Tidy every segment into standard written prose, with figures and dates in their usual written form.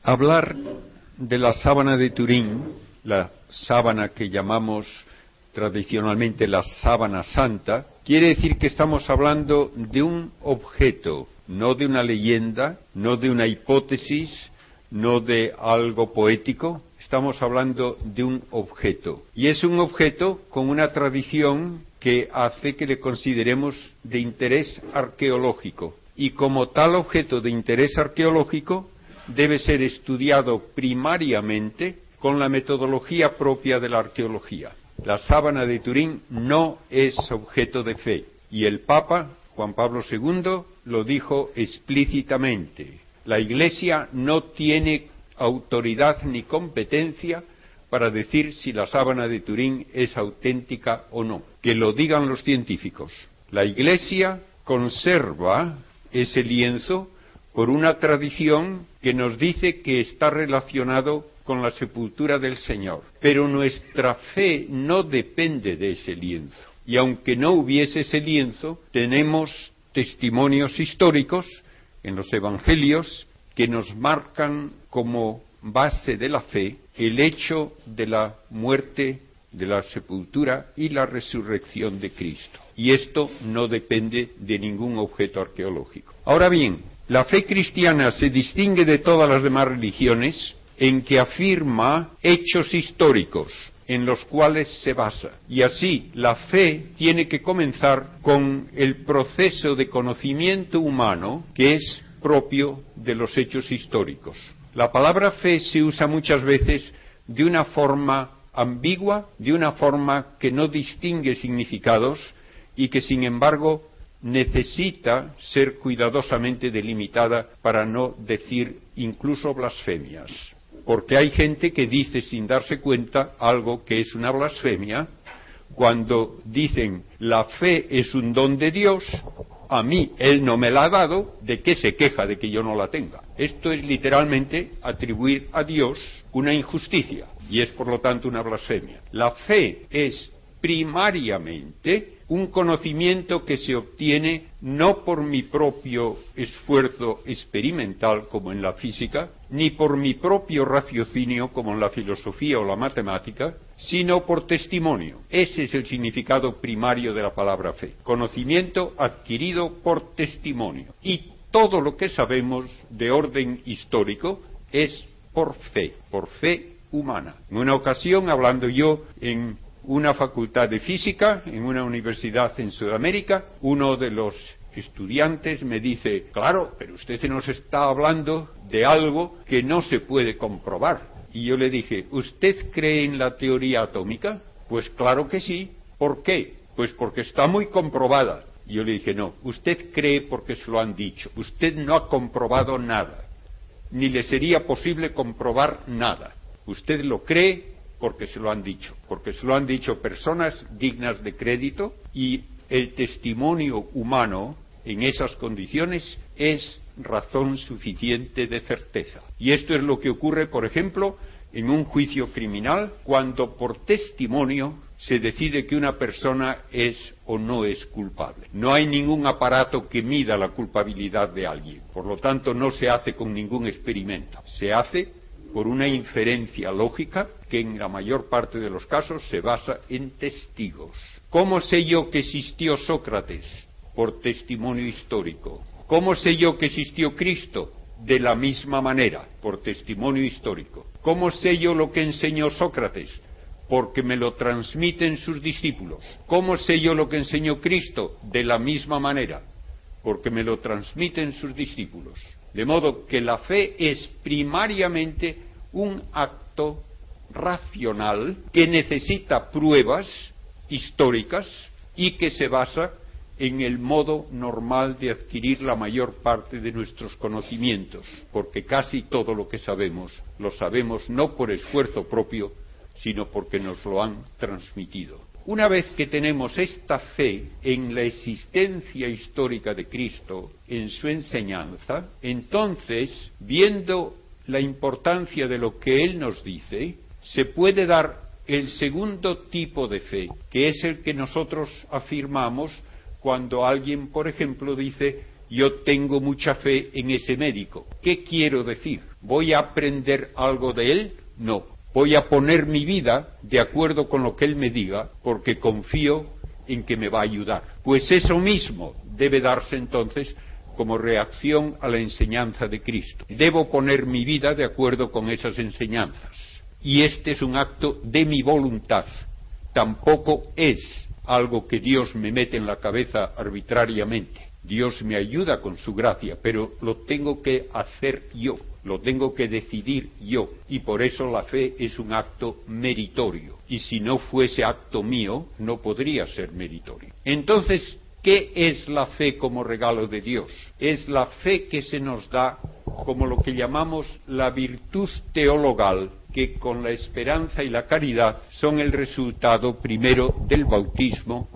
Hablar de la sábana de Turín, la sábana que llamamos tradicionalmente la sábana santa, quiere decir que estamos hablando de un objeto, no de una leyenda, no de una hipótesis, no de algo poético. Estamos hablando de un objeto. Y es un objeto con una tradición que hace que le consideremos de interés arqueológico. Y como tal objeto de interés arqueológico, debe ser estudiado primariamente con la metodología propia de la arqueología. La sábana de Turín no es objeto de fe, y el Papa Juan Pablo II lo dijo explícitamente. La Iglesia no tiene autoridad ni competencia para decir si la sábana de Turín es auténtica o no. Que lo digan los científicos. La Iglesia conserva ese lienzo por una tradición que nos dice que está relacionado con la sepultura del Señor. Pero nuestra fe no depende de ese lienzo. Y aunque no hubiese ese lienzo, tenemos testimonios históricos en los Evangelios que nos marcan como base de la fe el hecho de la muerte, de la sepultura y la resurrección de Cristo. Y esto no depende de ningún objeto arqueológico. Ahora bien, la fe cristiana se distingue de todas las demás religiones en que afirma hechos históricos en los cuales se basa. Y así, la fe tiene que comenzar con el proceso de conocimiento humano que es propio de los hechos históricos. La palabra fe se usa muchas veces de una forma ambigua, de una forma que no distingue significados y que, sin embargo, necesita ser cuidadosamente delimitada para no decir incluso blasfemias. Porque hay gente que dice sin darse cuenta algo que es una blasfemia cuando dicen la fe es un don de Dios, a mí Él no me la ha dado, ¿de qué se queja de que yo no la tenga? Esto es literalmente atribuir a Dios una injusticia y es por lo tanto una blasfemia. La fe es primariamente un conocimiento que se obtiene no por mi propio esfuerzo experimental como en la física, ni por mi propio raciocinio como en la filosofía o la matemática, sino por testimonio. Ese es el significado primario de la palabra fe. Conocimiento adquirido por testimonio. Y todo lo que sabemos de orden histórico es por fe humana. En una ocasión, hablando yo en una facultad de física en una universidad en Sudamérica, uno de los estudiantes me dice, claro, pero usted nos está hablando de algo que no se puede comprobar. Y yo le dije, ¿usted cree en la teoría atómica? Pues claro que sí. ¿Por qué? Pues porque está muy comprobada. Y yo le dije, no, usted cree porque se lo han dicho. Usted no ha comprobado nada. Ni le sería posible comprobar nada. Usted lo cree porque se lo han dicho personas dignas de crédito, y el testimonio humano en esas condiciones es razón suficiente de certeza. Y esto es lo que ocurre, por ejemplo, en un juicio criminal, cuando por testimonio se decide que una persona es o no es culpable. No hay ningún aparato que mida la culpabilidad de alguien, por lo tanto no se hace con ningún experimento, se hace por una inferencia lógica que en la mayor parte de los casos se basa en testigos. ¿Cómo sé yo que existió Sócrates? Por testimonio histórico. ¿Cómo sé yo que existió Cristo? De la misma manera, por testimonio histórico. ¿Cómo sé yo lo que enseñó Sócrates? Porque me lo transmiten sus discípulos. ¿Cómo sé yo lo que enseñó Cristo? De la misma manera, porque me lo transmiten sus discípulos. De modo que la fe es primariamente un acto racional que necesita pruebas históricas y que se basa en el modo normal de adquirir la mayor parte de nuestros conocimientos, porque casi todo lo que sabemos lo sabemos no por esfuerzo propio, sino porque nos lo han transmitido. Una vez que tenemos esta fe en la existencia histórica de Cristo, en su enseñanza, entonces, viendo la importancia de lo que Él nos dice, se puede dar el segundo tipo de fe, que es el que nosotros afirmamos cuando alguien, por ejemplo, dice, yo tengo mucha fe en ese médico. ¿Qué quiero decir? ¿Voy a aprender algo de él? No. Voy a poner mi vida de acuerdo con lo que él me diga, porque confío en que me va a ayudar. Pues eso mismo debe darse entonces como reacción a la enseñanza de Cristo. Debo poner mi vida de acuerdo con esas enseñanzas. Y este es un acto de mi voluntad. Tampoco es algo que Dios me mete en la cabeza arbitrariamente. Dios me ayuda con su gracia, pero lo tengo que hacer yo, lo tengo que decidir yo. Y por eso la fe es un acto meritorio. Y si no fuese acto mío, no podría ser meritorio. Entonces, ¿qué es la fe como regalo de Dios? Es la fe que se nos da como lo que llamamos la virtud teologal, que con la esperanza y la caridad son el resultado primero del bautismo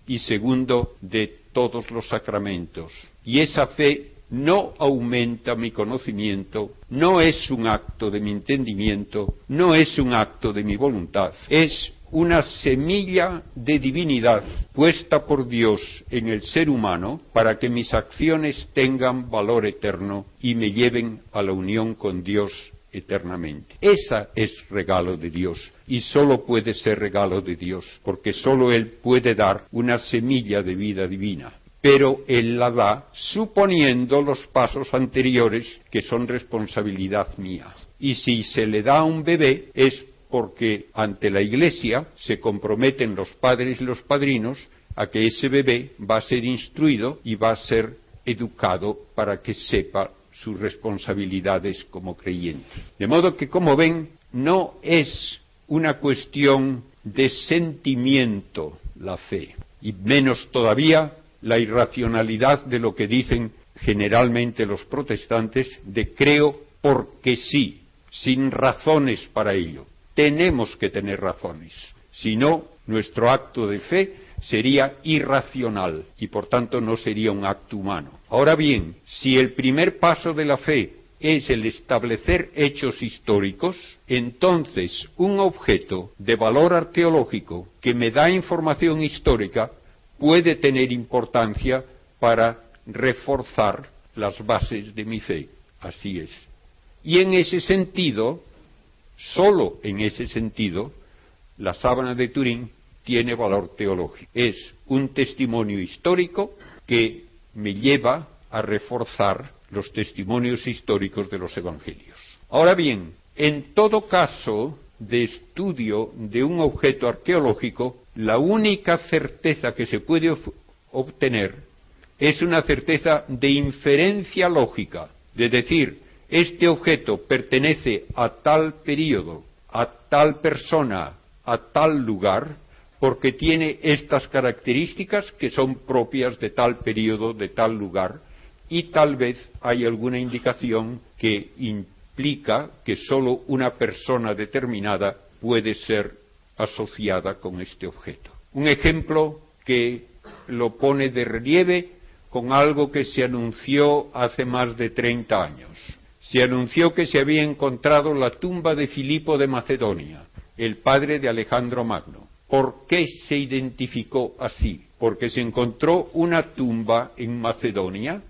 y segundo de todos los sacramentos. Y esa fe no aumenta mi conocimiento, no es un acto de mi entendimiento, no es un acto de mi voluntad, es una semilla de divinidad puesta por Dios en el ser humano para que mis acciones tengan valor eterno y me lleven a la unión con Dios eternamente. Esa es regalo de Dios y solo puede ser regalo de Dios porque solo Él puede dar una semilla de vida divina. Pero Él la da suponiendo los pasos anteriores que son responsabilidad mía. Y si se le da a un bebé es porque ante la Iglesia se comprometen los padres y los padrinos a que ese bebé va a ser instruido y va a ser educado para que sepa sus responsabilidades como creyente. De modo que, como ven, no es una cuestión de sentimiento la fe, y menos todavía la irracionalidad de lo que dicen generalmente los protestantes de creo porque sí, sin razones para ello. Tenemos que tener razones, si no, nuestro acto de fe sería irracional y por tanto no sería un acto humano. Ahora bien, si el primer paso de la fe es el establecer hechos históricos, entonces un objeto de valor arqueológico que me da información histórica puede tener importancia para reforzar las bases de mi fe. Así es. Y en ese sentido, solo en ese sentido, la sábana de Turín tiene valor teológico. Es un testimonio histórico que me lleva a reforzar los testimonios históricos de los evangelios. Ahora bien, en todo caso de estudio de un objeto arqueológico, la única certeza que se puede obtener es una certeza de inferencia lógica, de decir, este objeto pertenece a tal período, a tal persona, a tal lugar, porque tiene estas características que son propias de tal período, de tal lugar, y tal vez hay alguna indicación que implica que sólo una persona determinada puede ser asociada con este objeto. Un ejemplo que lo pone de relieve con algo que se anunció hace más de 30 años. Se anunció que se había encontrado la tumba de Filipo de Macedonia, el padre de Alejandro Magno. ¿Por qué se identificó así? Porque se encontró una tumba en Macedonia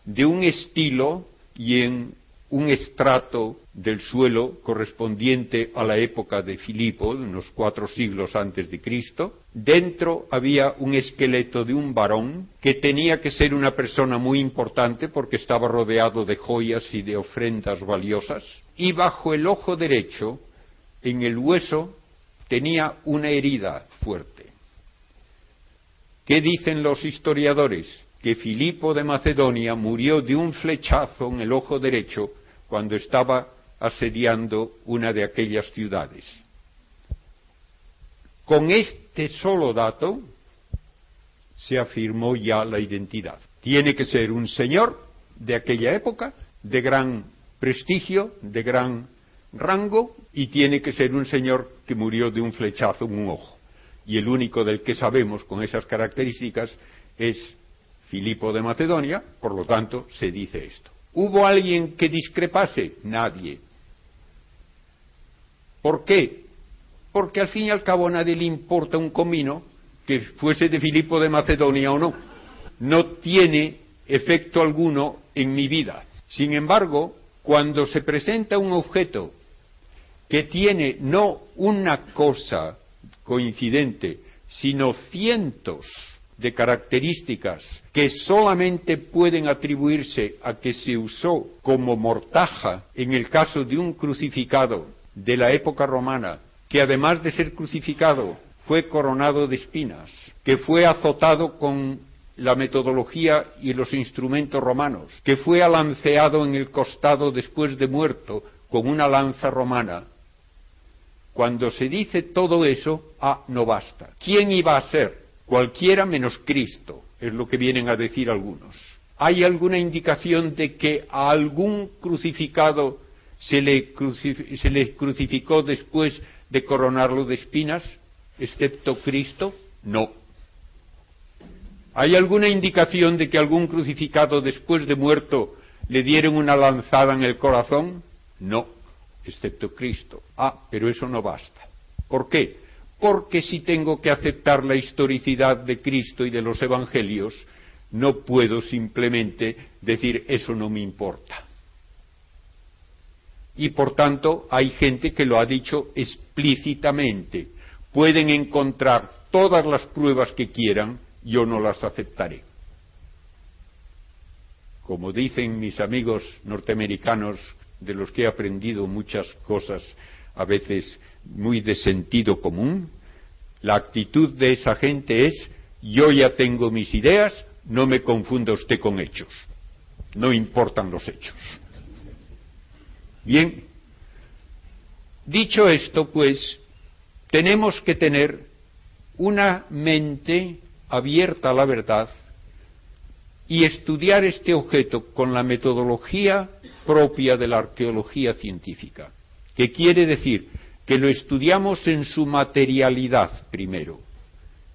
de un estilo y en un estrato del suelo correspondiente a la época de Filipo, de unos 4 siglos antes de Cristo. Dentro había un esqueleto de un varón que tenía que ser una persona muy importante porque estaba rodeado de joyas y de ofrendas valiosas. Y bajo el ojo derecho, en el hueso, tenía una herida fuerte. ¿Qué dicen los historiadores? Que Filipo de Macedonia murió de un flechazo en el ojo derecho cuando estaba asediando una de aquellas ciudades. Con este solo dato se afirmó ya la identidad. Tiene que ser un señor de aquella época, de gran prestigio, de gran rango, y tiene que ser un señor que murió de un flechazo en un ojo. Y el único del que sabemos con esas características es Filipo de Macedonia, por lo tanto se dice esto. ¿Hubo alguien que discrepase? Nadie. ¿Por qué? Porque al fin y al cabo a nadie le importa un comino que fuese de Filipo de Macedonia o no. No tiene efecto alguno en mi vida. Sin embargo, cuando se presenta un objeto que tiene no una cosa coincidente, sino cientos de características que solamente pueden atribuirse a que se usó como mortaja en el caso de un crucificado de la época romana, que además de ser crucificado fue coronado de espinas, que fue azotado con la metodología y los instrumentos romanos, que fue alanceado en el costado después de muerto con una lanza romana. Cuando se dice todo eso, no basta. ¿Quién iba a ser? Cualquiera menos Cristo, es lo que vienen a decir algunos. ¿Hay alguna indicación de que a algún crucificado se le crucificó después de coronarlo de espinas, excepto Cristo? No. ¿Hay alguna indicación de que algún crucificado después de muerto le dieron una lanzada en el corazón? No, excepto Cristo. Pero eso no basta. ¿Por qué? Porque si tengo que aceptar la historicidad de Cristo y de los evangelios, no puedo simplemente decir eso no me importa. Y por tanto hay gente que lo ha dicho explícitamente. Pueden encontrar todas las pruebas que quieran, yo no las aceptaré. Como dicen mis amigos norteamericanos, de los que he aprendido muchas cosas, a veces muy de sentido común, la actitud de esa gente es: yo ya tengo mis ideas, no me confunda usted con hechos. No importan los hechos. Bien, dicho esto, pues, tenemos que tener una mente abierta a la verdad y estudiar este objeto con la metodología propia de la arqueología científica, que quiere decir que lo estudiamos en su materialidad primero.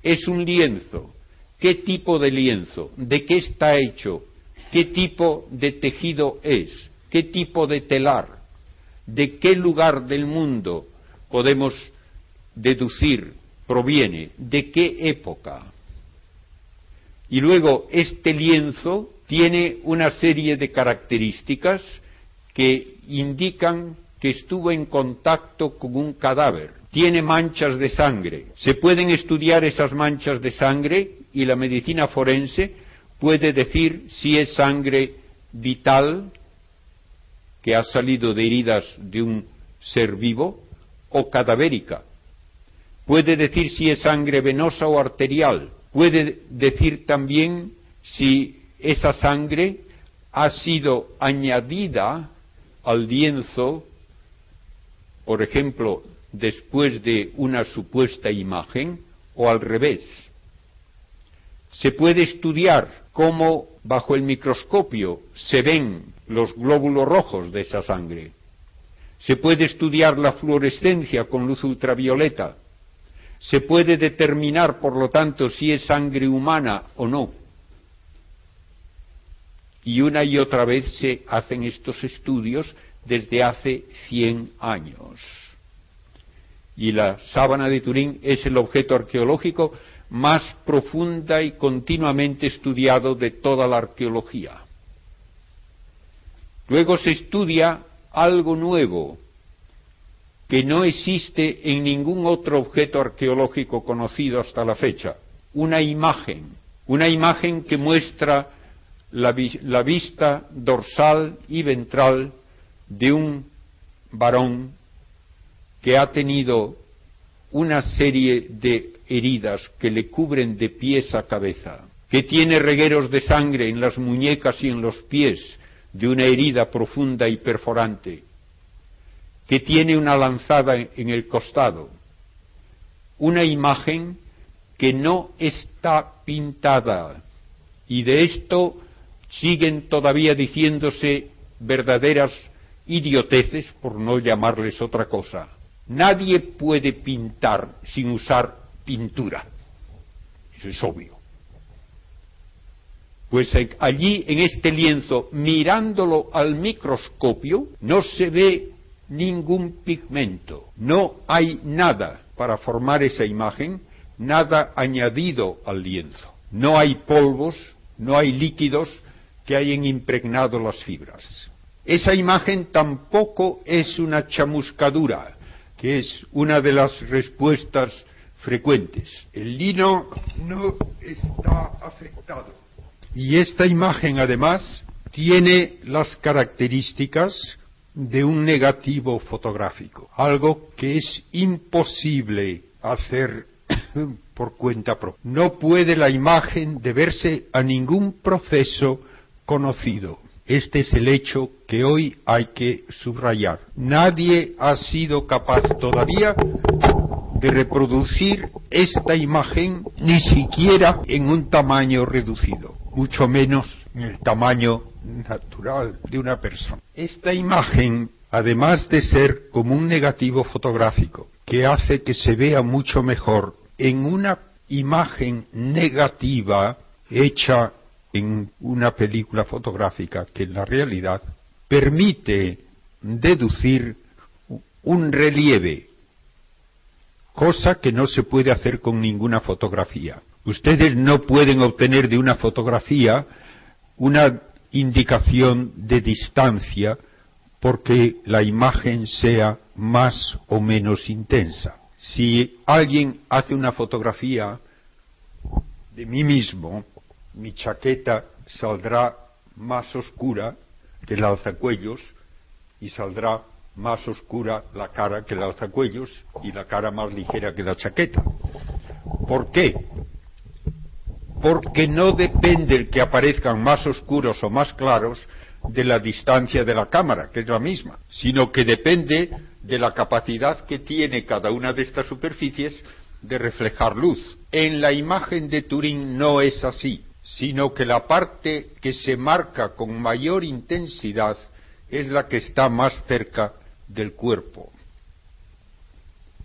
Es un lienzo. ¿Qué tipo de lienzo? ¿De qué está hecho? ¿Qué tipo de tejido es? ¿Qué tipo de telar? ¿De qué lugar del mundo podemos deducir proviene? ¿De qué época? Y luego este lienzo tiene una serie de características que indican que estuvo en contacto con un cadáver. Tiene manchas de sangre. Se pueden estudiar esas manchas de sangre y la medicina forense puede decir si es sangre vital, que ha salido de heridas de un ser vivo, o cadavérica. Puede decir si es sangre venosa o arterial. Puede decir también si esa sangre ha sido añadida al lienzo, por ejemplo, después de una supuesta imagen, o al revés. Se puede estudiar cómo bajo el microscopio se ven los glóbulos rojos de esa sangre. Se puede estudiar la fluorescencia con luz ultravioleta. Se puede determinar, por lo tanto, si es sangre humana o no. Y una y otra vez se hacen estos estudios desde hace 100 años. Y la sábana de Turín es el objeto arqueológico más profunda y continuamente estudiado de toda la arqueología. Luego se estudia algo nuevo que no existe en ningún otro objeto arqueológico conocido hasta la fecha: una imagen que muestra la vista dorsal y ventral de un varón que ha tenido una serie de heridas que le cubren de pies a cabeza, que tiene regueros de sangre en las muñecas y en los pies de una herida profunda y perforante, que tiene una lanzada en el costado, una imagen que no está pintada, y de esto siguen todavía diciéndose verdaderas idioteces, por no llamarles otra cosa. Nadie puede pintar sin usar pintura. Eso es obvio. Pues allí, en este lienzo, mirándolo al microscopio, no se ve ningún pigmento. No hay nada para formar esa imagen, nada añadido al lienzo. No hay polvos, no hay líquidos, que hayan impregnado las fibras. Esa imagen tampoco es una chamuscadura, que es una de las respuestas frecuentes. El lino no está afectado. Y esta imagen, además, tiene las características de un negativo fotográfico, algo que es imposible hacer por cuenta propia. No puede la imagen deberse a ningún proceso conocido. Este es el hecho que hoy hay que subrayar. Nadie ha sido capaz todavía de reproducir esta imagen, ni siquiera en un tamaño reducido, mucho menos en el tamaño natural de una persona. Esta imagen, además de ser como un negativo fotográfico, que hace que se vea mucho mejor en una imagen negativa hecha en una película fotográfica que en la realidad permite deducir un relieve, cosa que no se puede hacer con ninguna fotografía. Ustedes no pueden obtener de una fotografía una indicación de distancia porque la imagen sea más o menos intensa. Si alguien hace una fotografía de mí mismo, mi chaqueta saldrá más oscura que el alzacuellos y saldrá más oscura la cara que el alzacuellos y la cara más ligera que la chaqueta. ¿Por qué? Porque no depende el que aparezcan más oscuros o más claros de la distancia de la cámara, que es la misma, sino que depende de la capacidad que tiene cada una de estas superficies de reflejar luz. En la imagen de Turing no es así, sino que la parte que se marca con mayor intensidad es la que está más cerca del cuerpo,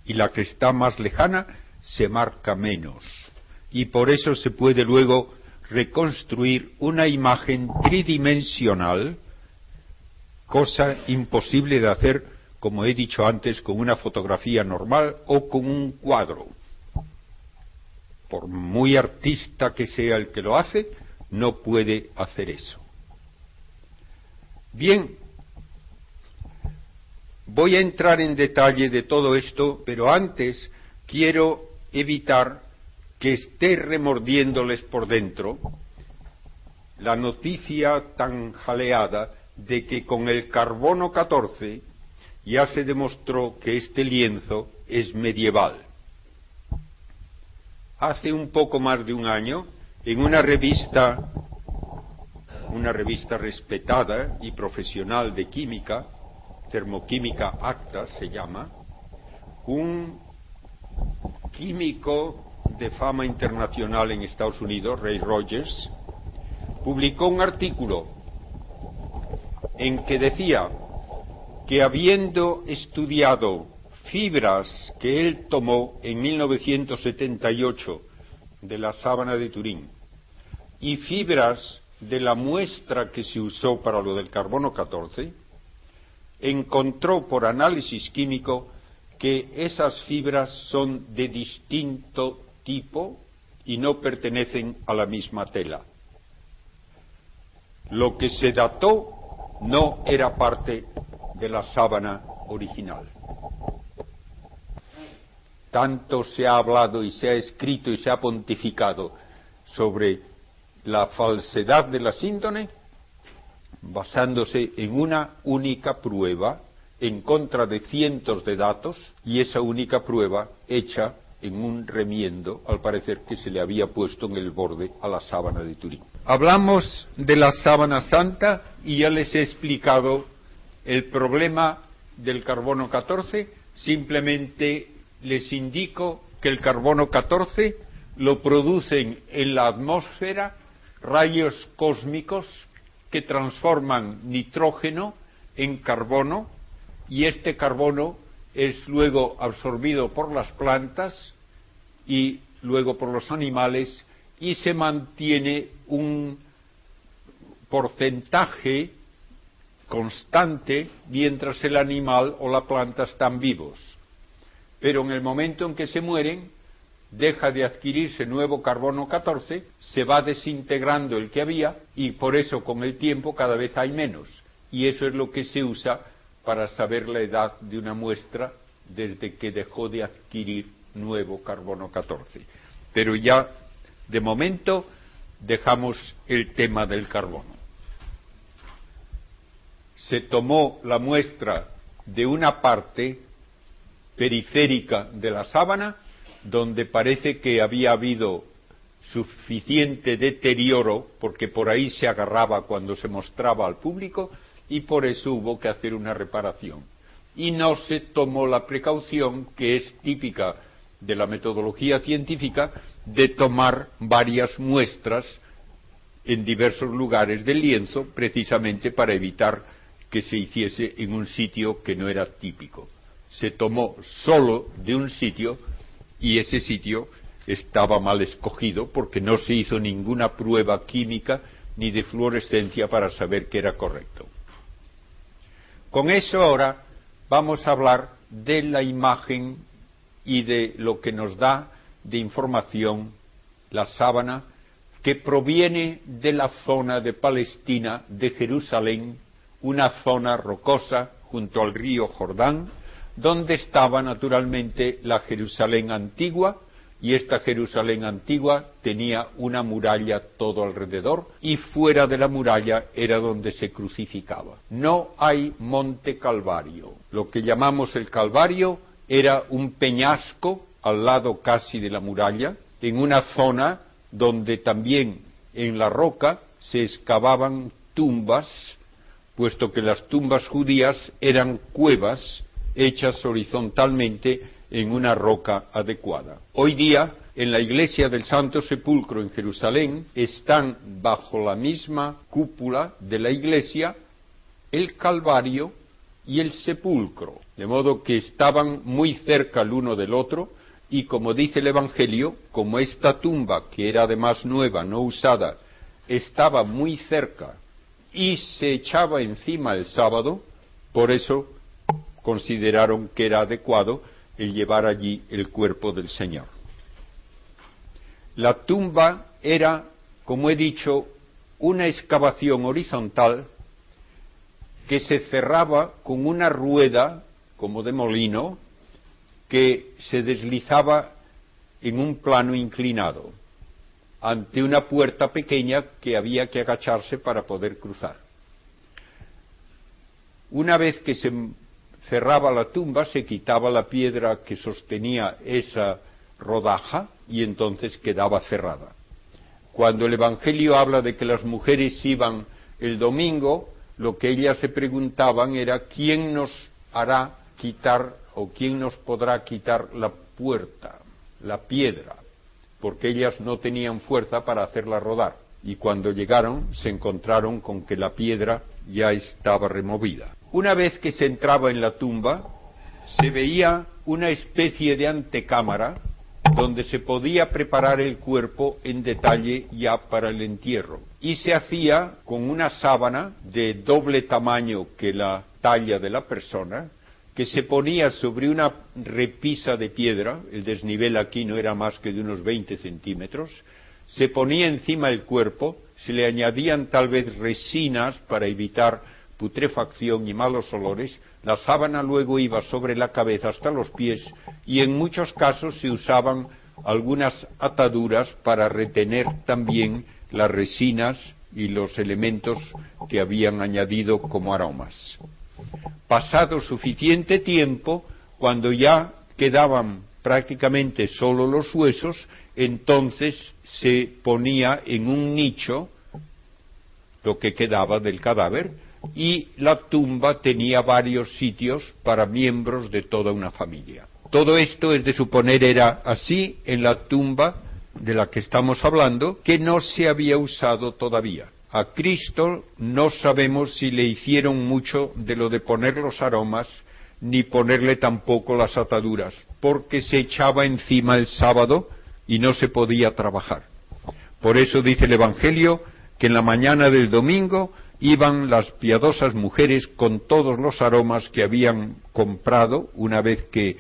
y la que está más lejana se marca menos, y por eso se puede luego reconstruir una imagen tridimensional, cosa imposible de hacer, como he dicho antes, con una fotografía normal o con un cuadro. Por muy artista que sea el que lo hace, no puede hacer eso. Bien, voy a entrar en detalle de todo esto, pero antes quiero evitar que esté remordiéndoles por dentro la noticia tan jaleada de que con el carbono 14 ya se demostró que este lienzo es medieval. Hace un poco más de un año, en una revista respetada y profesional de química, Thermoquímica Acta se llama, un químico de fama internacional en Estados Unidos, Ray Rogers, publicó un artículo en que decía que habiendo estudiado fibras que él tomó en 1978 de la sábana de Turín y fibras de la muestra que se usó para lo del carbono 14, encontró por análisis químico que esas fibras son de distinto tipo y no pertenecen a la misma tela. Lo que se dató no era parte de la sábana original. Tanto se ha hablado y se ha escrito y se ha pontificado sobre la falsedad de la síntone, basándose en una única prueba en contra de cientos de datos, y esa única prueba hecha en un remiendo, al parecer, que se le había puesto en el borde a la sábana de Turín. Hablamos de la sábana santa y ya les he explicado el problema del carbono 14. Simplemente les indico que el carbono 14 lo producen en la atmósfera rayos cósmicos que transforman nitrógeno en carbono, y este carbono es luego absorbido por las plantas y luego por los animales, y se mantiene un porcentaje constante mientras el animal o la planta están vivos. Pero en el momento en que se mueren, deja de adquirirse nuevo carbono 14, se va desintegrando el que había y por eso con el tiempo cada vez hay menos. Y eso es lo que se usa para saber la edad de una muestra desde que dejó de adquirir nuevo carbono 14. Pero ya, de momento, dejamos el tema del carbono. Se tomó la muestra de una parte periférica de la sábana, donde parece que había habido suficiente deterioro, porque por ahí se agarraba cuando se mostraba al público, y por eso hubo que hacer una reparación. Y no se tomó la precaución, que es típica de la metodología científica, de tomar varias muestras en diversos lugares del lienzo, precisamente para evitar que se hiciese en un sitio que no era típico. Se tomó solo de un sitio y ese sitio estaba mal escogido porque no se hizo ninguna prueba química ni de fluorescencia para saber que era correcto. Con eso ahora vamos a hablar de la imagen y de lo que nos da de información la sábana, que proviene de la zona de Palestina, de Jerusalén, una zona rocosa junto al río Jordán, donde estaba naturalmente la Jerusalén antigua, y esta Jerusalén antigua tenía una muralla todo alrededor, y fuera de la muralla era donde se crucificaba. No hay monte Calvario. Lo que llamamos el Calvario era un peñasco al lado casi de la muralla, en una zona donde también en la roca se excavaban tumbas, puesto que las tumbas judías eran cuevas hechas horizontalmente en una roca adecuada. Hoy día, en la iglesia del Santo Sepulcro en Jerusalén, están bajo la misma cúpula de la iglesia el Calvario y el sepulcro, de modo que estaban muy cerca el uno del otro, y como dice el Evangelio, como esta tumba, que era además nueva, no usada, estaba muy cerca y se echaba encima el sábado, por eso consideraron que era adecuado el llevar allí el cuerpo del Señor. La tumba era, como he dicho, una excavación horizontal que se cerraba con una rueda, como de molino, que se deslizaba en un plano inclinado, ante una puerta pequeña que había que agacharse para poder cruzar. Una vez que se cerraba la tumba, se quitaba la piedra que sostenía esa rodaja y entonces quedaba cerrada. Cuando el Evangelio habla de que las mujeres iban el domingo, lo que ellas se preguntaban era ¿quién nos hará quitar o quién nos podrá quitar la puerta, la piedra? Porque ellas no tenían fuerza para hacerla rodar, y cuando llegaron se encontraron con que la piedra ya estaba removida. Una vez que se entraba en la tumba, se veía una especie de antecámara donde se podía preparar el cuerpo en detalle ya para el entierro, y se hacía con una sábana de doble tamaño que la talla de la persona, que se ponía sobre una repisa de piedra, el desnivel aquí no era más que de unos 20 centímetros, se ponía encima el cuerpo, se le añadían tal vez resinas para evitar putrefacción y malos olores, la sábana luego iba sobre la cabeza hasta los pies, y en muchos casos se usaban algunas ataduras para retener también las resinas y los elementos que habían añadido como aromas. Pasado suficiente tiempo, cuando ya quedaban prácticamente solo los huesos, entonces se ponía en un nicho lo que quedaba del cadáver, y la tumba tenía varios sitios para miembros de toda una familia. Todo esto, es de suponer, era así en la tumba de la que estamos hablando, que no se había usado todavía. A Cristo no sabemos si le hicieron mucho de lo de poner los aromas, ni ponerle tampoco las ataduras, porque se echaba encima el sábado y no se podía trabajar. Por eso dice el Evangelio que en la mañana del domingo iban las piadosas mujeres con todos los aromas que habían comprado una vez que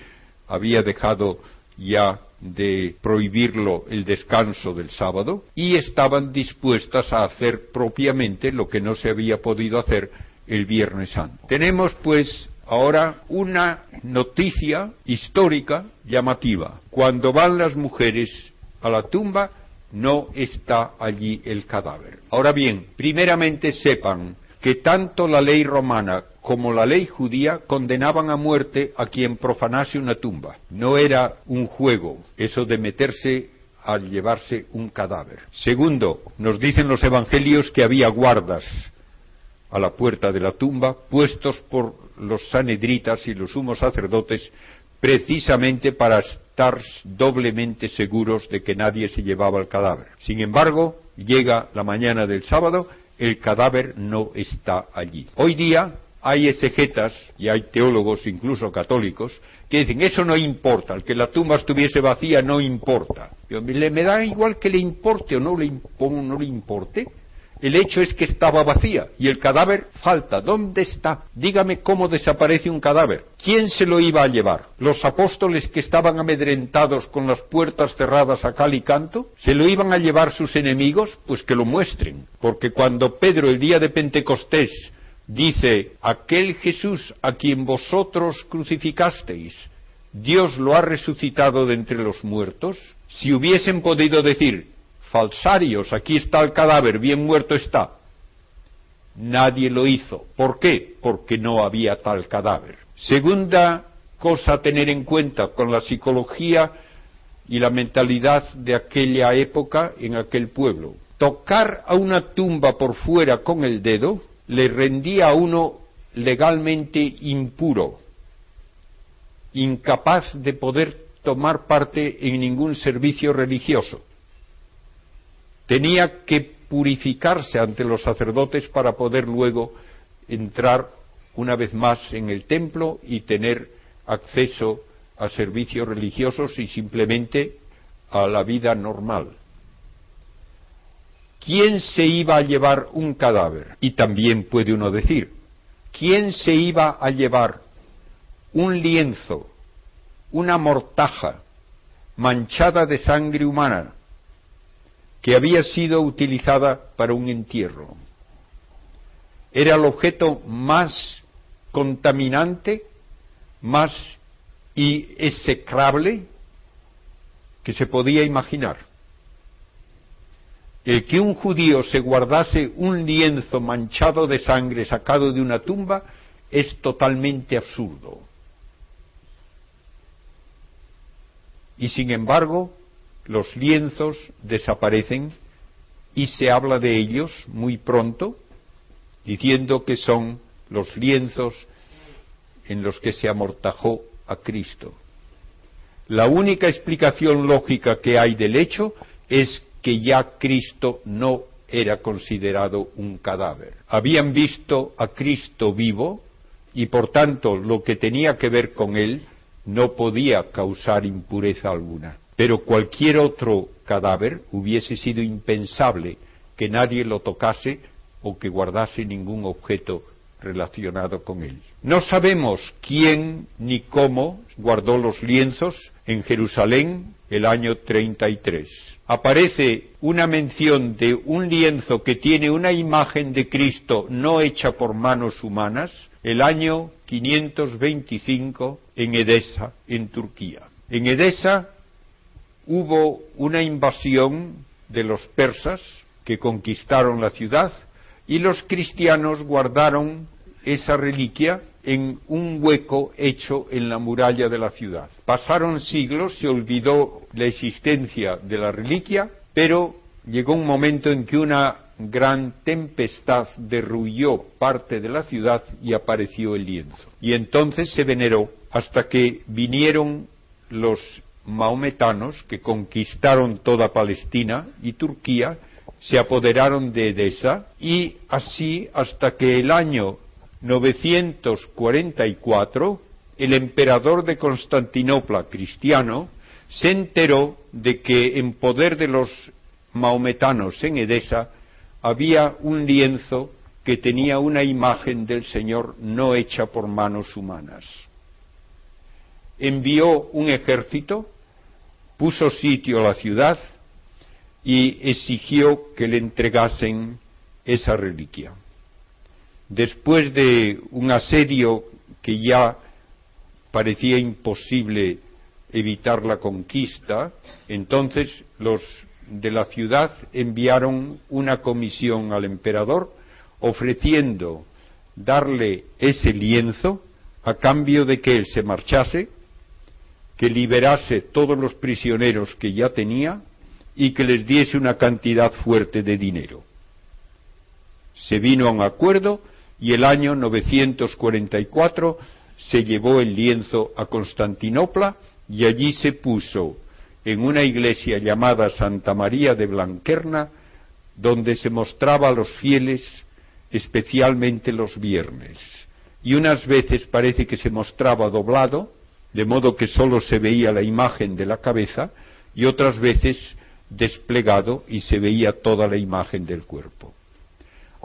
había dejado ya de prohibirlo el descanso del sábado, y estaban dispuestas a hacer propiamente lo que no se había podido hacer el Viernes Santo. Tenemos pues ahora una noticia histórica llamativa. Cuando van las mujeres a la tumba, no está allí el cadáver. Ahora bien, primeramente sepan que tanto la ley romana como la ley judía condenaban a muerte a quien profanase una tumba. No era un juego eso de meterse a llevarse un cadáver. Segundo, nos dicen los evangelios que había guardas a la puerta de la tumba, puestos por los sanedritas y los sumos sacerdotes, precisamente para estar doblemente seguros de que nadie se llevaba el cadáver. Sin embargo, llega la mañana del sábado, el cadáver no está allí. Hoy día hay exegetas y hay teólogos, incluso católicos, que dicen, eso no importa, el que la tumba estuviese vacía no importa. Me da igual que le importe o no le importe. El hecho es que estaba vacía y el cadáver falta. ¿Dónde está? Dígame cómo desaparece un cadáver. ¿Quién se lo iba a llevar? ¿Los apóstoles que estaban amedrentados con las puertas cerradas a cal y canto? ¿Se lo iban a llevar sus enemigos? Pues que lo muestren. Porque cuando Pedro el día de Pentecostés dice, aquel Jesús a quien vosotros crucificasteis, Dios lo ha resucitado de entre los muertos, si hubiesen podido decir, falsarios, aquí está el cadáver, bien muerto está. Nadie lo hizo. ¿Por qué? Porque no había tal cadáver. Segunda cosa a tener en cuenta con la psicología y la mentalidad de aquella época en aquel pueblo. Tocar a una tumba por fuera con el dedo le rendía a uno legalmente impuro, incapaz de poder tomar parte en ningún servicio religioso. Tenía que purificarse ante los sacerdotes para poder luego entrar una vez más en el templo y tener acceso a servicios religiosos y simplemente a la vida normal. ¿Quién se iba a llevar un cadáver? Y también puede uno decir, ¿quién se iba a llevar un lienzo, una mortaja manchada de sangre humana, que había sido utilizada para un entierro? Era el objeto más contaminante, más execrable que se podía imaginar. El que un judío se guardase un lienzo manchado de sangre sacado de una tumba es totalmente absurdo. Y sin embargo, los lienzos desaparecen y se habla de ellos muy pronto, diciendo que son los lienzos en los que se amortajó a Cristo. La única explicación lógica que hay del hecho es que ya Cristo no era considerado un cadáver. Habían visto a Cristo vivo y por tanto lo que tenía que ver con él no podía causar impureza alguna. Pero cualquier otro cadáver hubiese sido impensable que nadie lo tocase o que guardase ningún objeto relacionado con él. No sabemos quién ni cómo guardó los lienzos en Jerusalén el año 33. Aparece una mención de un lienzo que tiene una imagen de Cristo no hecha por manos humanas, el año 525 en Edesa, en Turquía. En Edesa hubo una invasión de los persas que conquistaron la ciudad y los cristianos guardaron esa reliquia en un hueco hecho en la muralla de la ciudad. Pasaron siglos, se olvidó la existencia de la reliquia, pero llegó un momento en que una gran tempestad derrulló parte de la ciudad y apareció el lienzo. Y entonces se veneró hasta que vinieron los maometanos que conquistaron toda Palestina y Turquía, se apoderaron de Edesa y así hasta que el año 944 el emperador de Constantinopla, cristiano, se enteró de que en poder de los maometanos en Edesa había un lienzo que tenía una imagen del Señor no hecha por manos humanas. Envió un ejército puso sitio a la ciudad y exigió que le entregasen esa reliquia. Después de un asedio que ya parecía imposible evitar la conquista, entonces los de la ciudad enviaron una comisión al emperador ofreciendo darle ese lienzo a cambio de que él se marchase, que liberase todos los prisioneros que ya tenía y que les diese una cantidad fuerte de dinero. Se vino a un acuerdo y el año 944 se llevó el lienzo a Constantinopla y allí se puso en una iglesia llamada Santa María de Blanquerna, donde se mostraba a los fieles especialmente los viernes, y unas veces parece que se mostraba doblado, de modo que sólo se veía la imagen de la cabeza, y otras veces desplegado y se veía toda la imagen del cuerpo.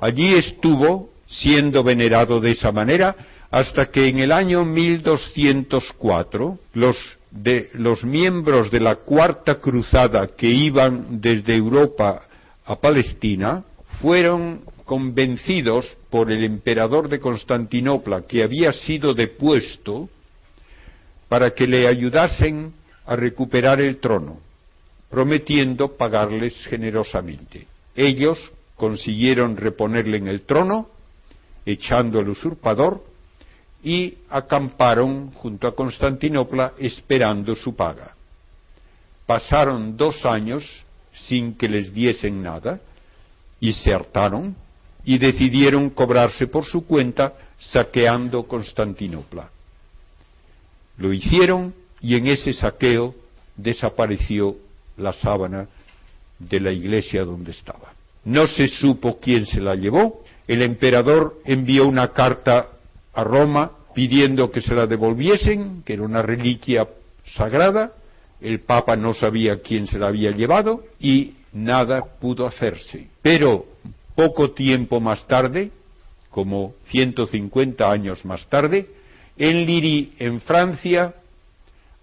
Allí estuvo siendo venerado de esa manera hasta que en el año 1204 los miembros de la Cuarta Cruzada que iban desde Europa a Palestina fueron convencidos por el emperador de Constantinopla, que había sido depuesto, para que le ayudasen a recuperar el trono, prometiendo pagarles generosamente. Ellos consiguieron reponerle en el trono, echando al usurpador, y acamparon junto a Constantinopla esperando su paga. Pasaron 2 años sin que les diesen nada, y se hartaron, y decidieron cobrarse por su cuenta saqueando Constantinopla. Lo hicieron, y en ese saqueo desapareció la sábana de la iglesia donde estaba. No se supo quién se la llevó. El emperador envió una carta a Roma pidiendo que se la devolviesen, que era una reliquia sagrada. El Papa no sabía quién se la había llevado y nada pudo hacerse. Pero poco tiempo más tarde, como 150 años más tarde, en Liry, en Francia,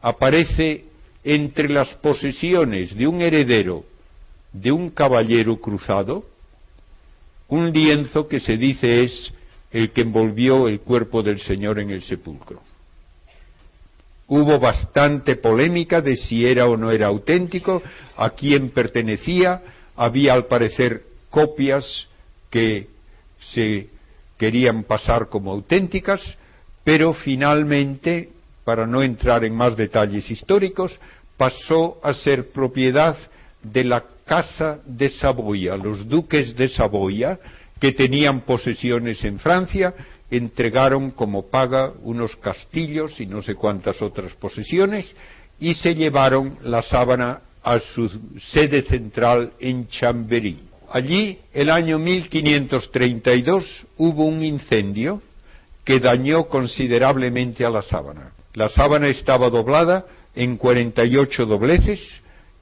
aparece entre las posesiones de un heredero de un caballero cruzado un lienzo que se dice es el que envolvió el cuerpo del Señor en el sepulcro. Hubo bastante polémica de si era o no era auténtico, a quién pertenecía. Había al parecer copias que se querían pasar como auténticas, pero finalmente, para no entrar en más detalles históricos, pasó a ser propiedad de la Casa de Saboya. Los duques de Saboya, que tenían posesiones en Francia, entregaron como paga unos castillos y no sé cuántas otras posesiones, y se llevaron la sábana a su sede central en Chambéry. Allí, el año 1532, hubo un incendio que dañó considerablemente a la sábana. La sábana estaba doblada en 48 dobleces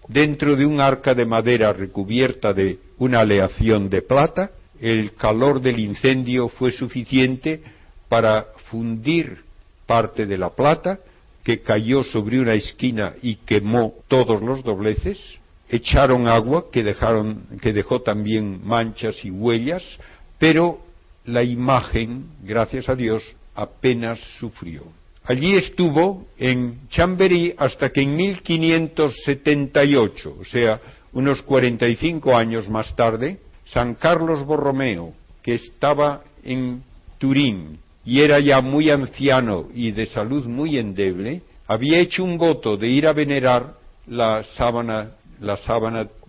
dentro de un arca de madera recubierta de una aleación de plata. El calor del incendio fue suficiente para fundir parte de la plata, que cayó sobre una esquina y quemó todos los dobleces. Echaron agua que dejó también manchas y huellas, pero la imagen, gracias a Dios, apenas sufrió. Allí estuvo en Chambéry hasta que en 1578, o sea, unos 45 años más tarde, San Carlos Borromeo, que estaba en Turín y era ya muy anciano y de salud muy endeble, había hecho un voto de ir a venerar la sábana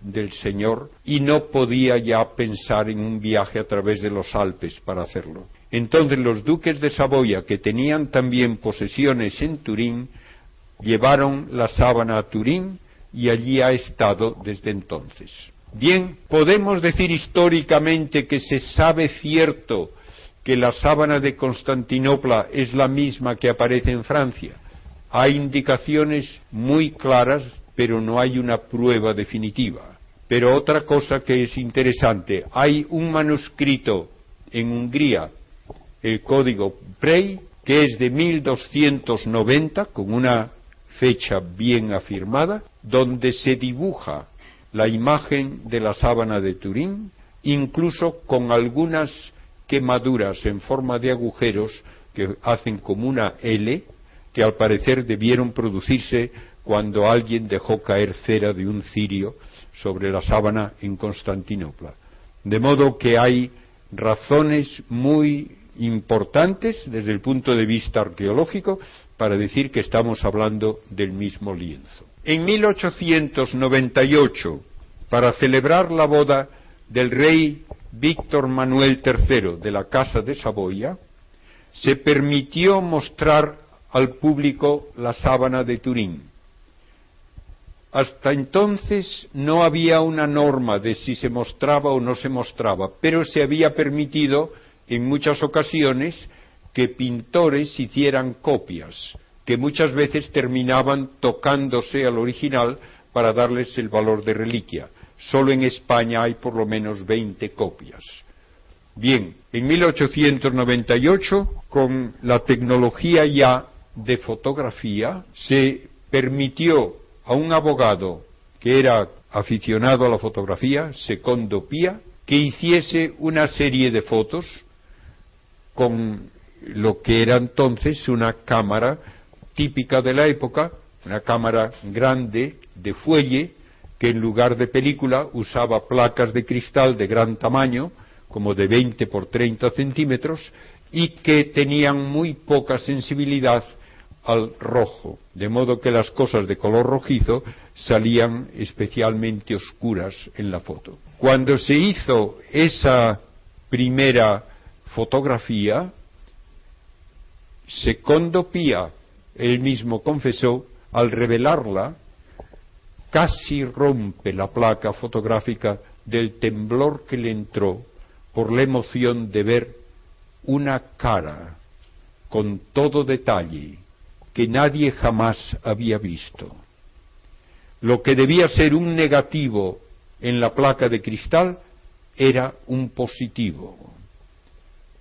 del Señor, y no podía ya pensar en un viaje a través de los Alpes para hacerlo. Entonces los duques de Saboya, que tenían también posesiones en Turín, llevaron la sábana a Turín y allí ha estado desde entonces. Bien, podemos decir históricamente que se sabe cierto que la sábana de Constantinopla es la misma que aparece en Francia. Hay indicaciones muy claras, pero no hay una prueba definitiva. Pero otra cosa que es interesante, hay un manuscrito en Hungría, el Código Prey, que es de 1290, con una fecha bien afirmada, donde se dibuja la imagen de la sábana de Turín, incluso con algunas quemaduras en forma de agujeros que hacen como una L, que al parecer debieron producirse cuando alguien dejó caer cera de un cirio sobre la sábana en Constantinopla. De modo que hay razones muy importantes desde el punto de vista arqueológico para decir que estamos hablando del mismo lienzo. En 1898, para celebrar la boda del rey Víctor Manuel III de la Casa de Saboya, se permitió mostrar al público la sábana de Turín. Hasta entonces no había una norma de si se mostraba o no se mostraba, pero se había permitido en muchas ocasiones que pintores hicieran copias, que muchas veces terminaban tocándose al original para darles el valor de reliquia. Solo en España hay por lo menos 20 copias. Bien, en 1898, con la tecnología ya de fotografía, se permitió a un abogado que era aficionado a la fotografía, Secondo Pia, que hiciese una serie de fotos con lo que era entonces una cámara típica de la época, una cámara grande de fuelle, que en lugar de película usaba placas de cristal de gran tamaño, como de 20 por 30 centímetros, y que tenían muy poca sensibilidad al rojo, de modo que las cosas de color rojizo salían especialmente oscuras en la foto. Cuando se hizo esa primera fotografía, Secondo Pia, él mismo confesó, al revelarla, casi rompe la placa fotográfica del temblor que le entró por la emoción de ver una cara con todo detalle que nadie jamás había visto. Lo que debía ser un negativo en la placa de cristal era un positivo,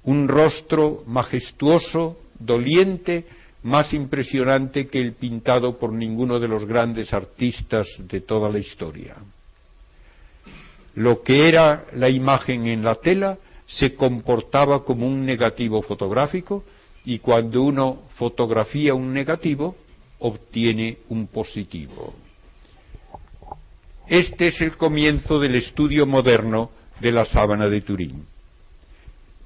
un rostro majestuoso, doliente, más impresionante que el pintado por ninguno de los grandes artistas de toda la historia. Lo que era la imagen en la tela se comportaba como un negativo fotográfico, y cuando uno fotografía un negativo, obtiene un positivo. Este es el comienzo del estudio moderno de la sábana de Turín.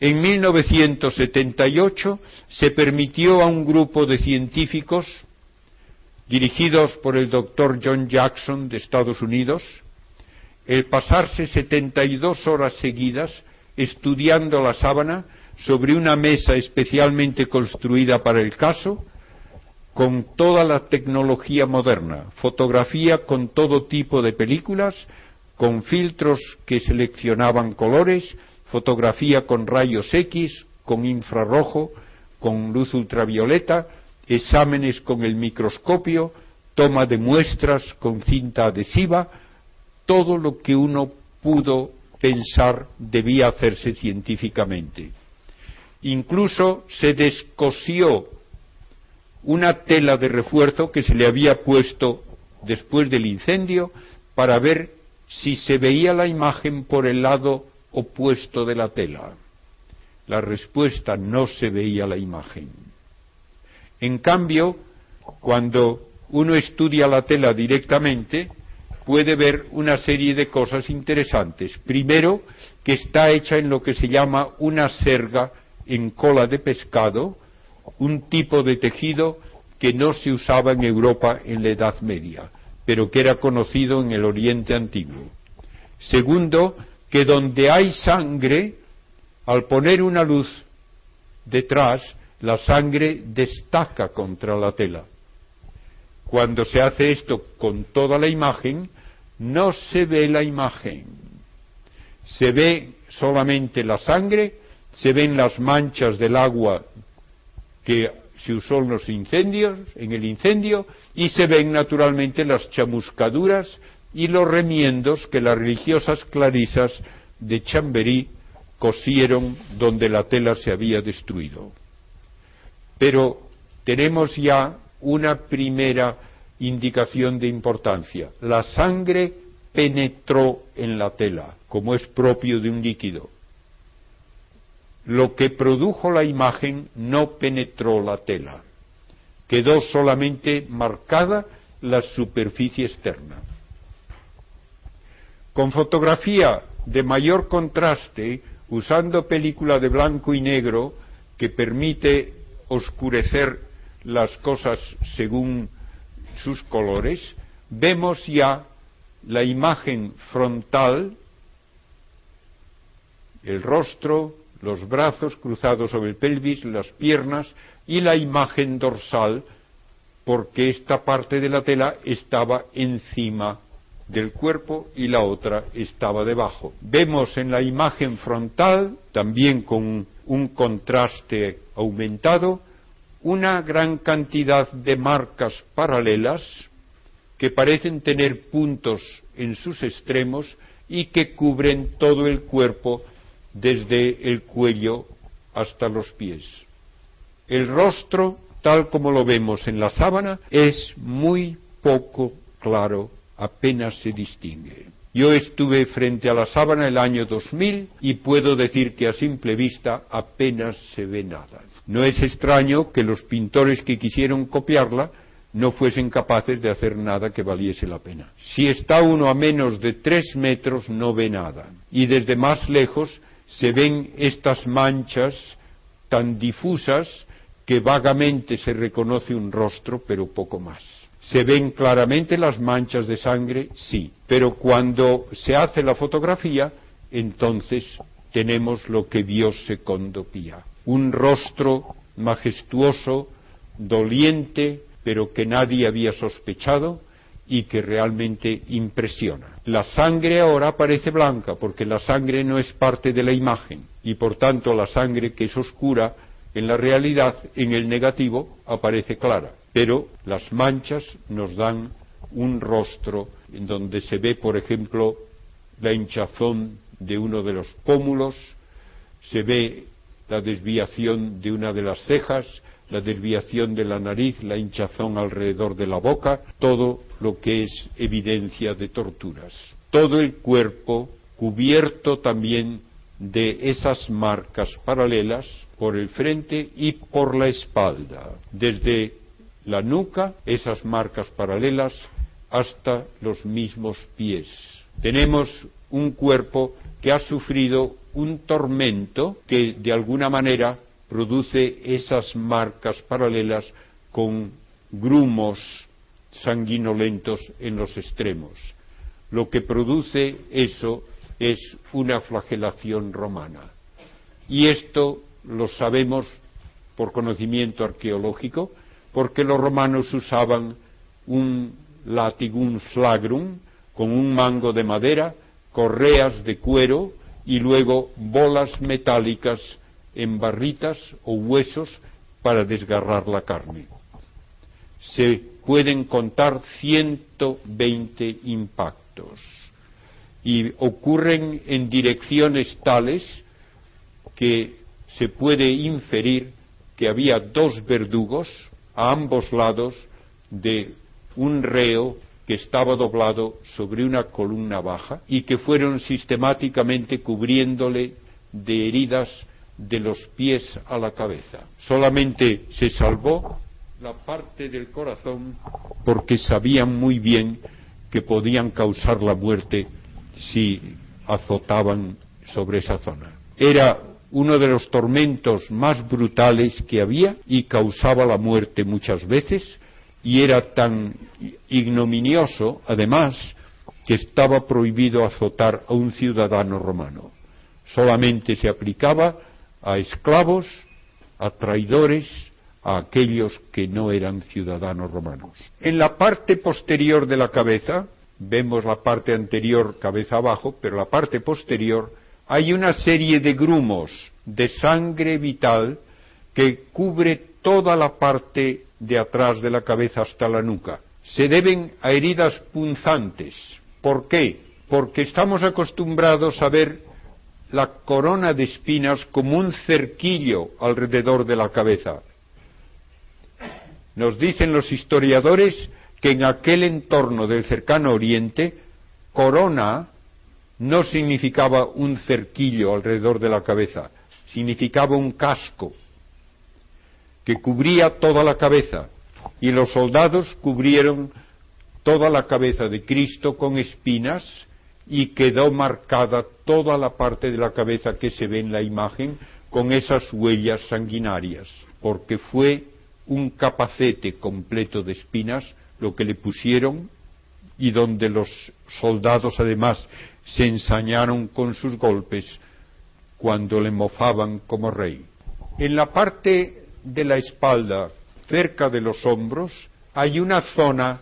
En 1978 se permitió a un grupo de científicos dirigidos por el doctor John Jackson de Estados Unidos el pasarse 72 horas seguidas estudiando la sábana sobre una mesa especialmente construida para el caso, con toda la tecnología moderna, fotografía con todo tipo de películas, con filtros que seleccionaban colores, fotografía con rayos X, con infrarrojo, con luz ultravioleta, exámenes con el microscopio, toma de muestras con cinta adhesiva, todo lo que uno pudo pensar debía hacerse científicamente. Incluso se descosió una tela de refuerzo que se le había puesto después del incendio para ver si se veía la imagen por el lado opuesto de la tela. La respuesta: no se veía la imagen. En cambio, cuando uno estudia la tela directamente, puede ver una serie de cosas interesantes. Primero, que está hecha en lo que se llama una serga en cola de pescado, un tipo de tejido que no se usaba en Europa en la Edad Media, pero que era conocido en el Oriente Antiguo. Segundo, que donde hay sangre, al poner una luz detrás, la sangre destaca contra la tela. Cuando se hace esto con toda la imagen, no se ve la imagen. Se ve solamente la sangre, se ven las manchas del agua que se usó en los incendios, en el incendio, y se ven naturalmente las chamuscaduras y los remiendos que las religiosas clarisas de Chamberí cosieron donde la tela se había destruido. Pero tenemos ya una primera indicación de importancia. La sangre penetró en la tela, como es propio de un líquido. Lo que produjo la imagen no penetró la tela. Quedó solamente marcada la superficie externa. Con fotografía de mayor contraste, usando película de blanco y negro que permite oscurecer las cosas según sus colores, vemos ya la imagen frontal, el rostro, los brazos cruzados sobre el pelvis, las piernas y la imagen dorsal, porque esta parte de la tela estaba encima del cuerpo y la otra estaba debajo. Vemos en la imagen frontal, también con un contraste aumentado, una gran cantidad de marcas paralelas que parecen tener puntos en sus extremos y que cubren todo el cuerpo desde el cuello hasta los pies. El rostro, tal como lo vemos en la sábana, es muy poco claro, apenas se distingue. Yo estuve frente a la sábana el año 2000 y puedo decir que a simple vista apenas se ve nada. No es extraño que los pintores que quisieron copiarla no fuesen capaces de hacer nada que valiese la pena. Si está uno a menos de 3 metros no ve nada, y desde más lejos se ven estas manchas tan difusas que vagamente se reconoce un rostro, pero poco más. ¿Se ven claramente las manchas de sangre? Sí, pero cuando se hace la fotografía, entonces tenemos lo que vio Secondo Pia, un rostro majestuoso, doliente, pero que nadie había sospechado y que realmente impresiona. La sangre ahora parece blanca, porque la sangre no es parte de la imagen, y por tanto la sangre que es oscura, en la realidad, en el negativo, aparece clara. Pero las manchas nos dan un rostro en donde se ve, por ejemplo, la hinchazón de uno de los pómulos, se ve la desviación de una de las cejas, la desviación de la nariz, la hinchazón alrededor de la boca, todo lo que es evidencia de torturas. Todo el cuerpo cubierto también de esas marcas paralelas por el frente y por la espalda, desde la nuca, esas marcas paralelas, hasta los mismos pies. Tenemos un cuerpo que ha sufrido un tormento que de alguna manera produce esas marcas paralelas con grumos sanguinolentos en los extremos. Lo que produce eso es una flagelación romana. Y esto lo sabemos por conocimiento arqueológico, porque los romanos usaban un látigo, un flagrum, con un mango de madera, correas de cuero y luego bolas metálicas en barritas o huesos para desgarrar la carne. Se pueden contar 120 impactos y ocurren en direcciones tales que se puede inferir que había 2 verdugos a ambos lados de un reo que estaba doblado sobre una columna baja y que fueron sistemáticamente cubriéndole de heridas de los pies a la cabeza. Solamente se salvó la parte del corazón porque sabían muy bien que podían causar la muerte si azotaban sobre esa zona. Era uno de los tormentos más brutales que había y causaba la muerte muchas veces, y era tan ignominioso, además, que estaba prohibido azotar a un ciudadano romano. Solamente se aplicaba a esclavos, a traidores, a aquellos que no eran ciudadanos romanos. En la parte posterior de la cabeza, vemos la parte anterior cabeza abajo, pero la parte posterior hay una serie de grumos de sangre vital que cubre toda la parte de atrás de la cabeza hasta la nuca. Se deben a heridas punzantes. ¿Por qué? Porque estamos acostumbrados a ver la corona de espinas como un cerquillo alrededor de la cabeza. Nos dicen los historiadores que en aquel entorno del cercano Oriente, corona no significaba un cerquillo alrededor de la cabeza, significaba un casco que cubría toda la cabeza, y los soldados cubrieron toda la cabeza de Cristo con espinas, y quedó marcada toda la parte de la cabeza que se ve en la imagen con esas huellas sanguinarias, porque fue un capacete completo de espinas lo que le pusieron, y donde los soldados además se ensañaron con sus golpes cuando le mofaban como rey. En la parte de la espalda, cerca de los hombros, hay una zona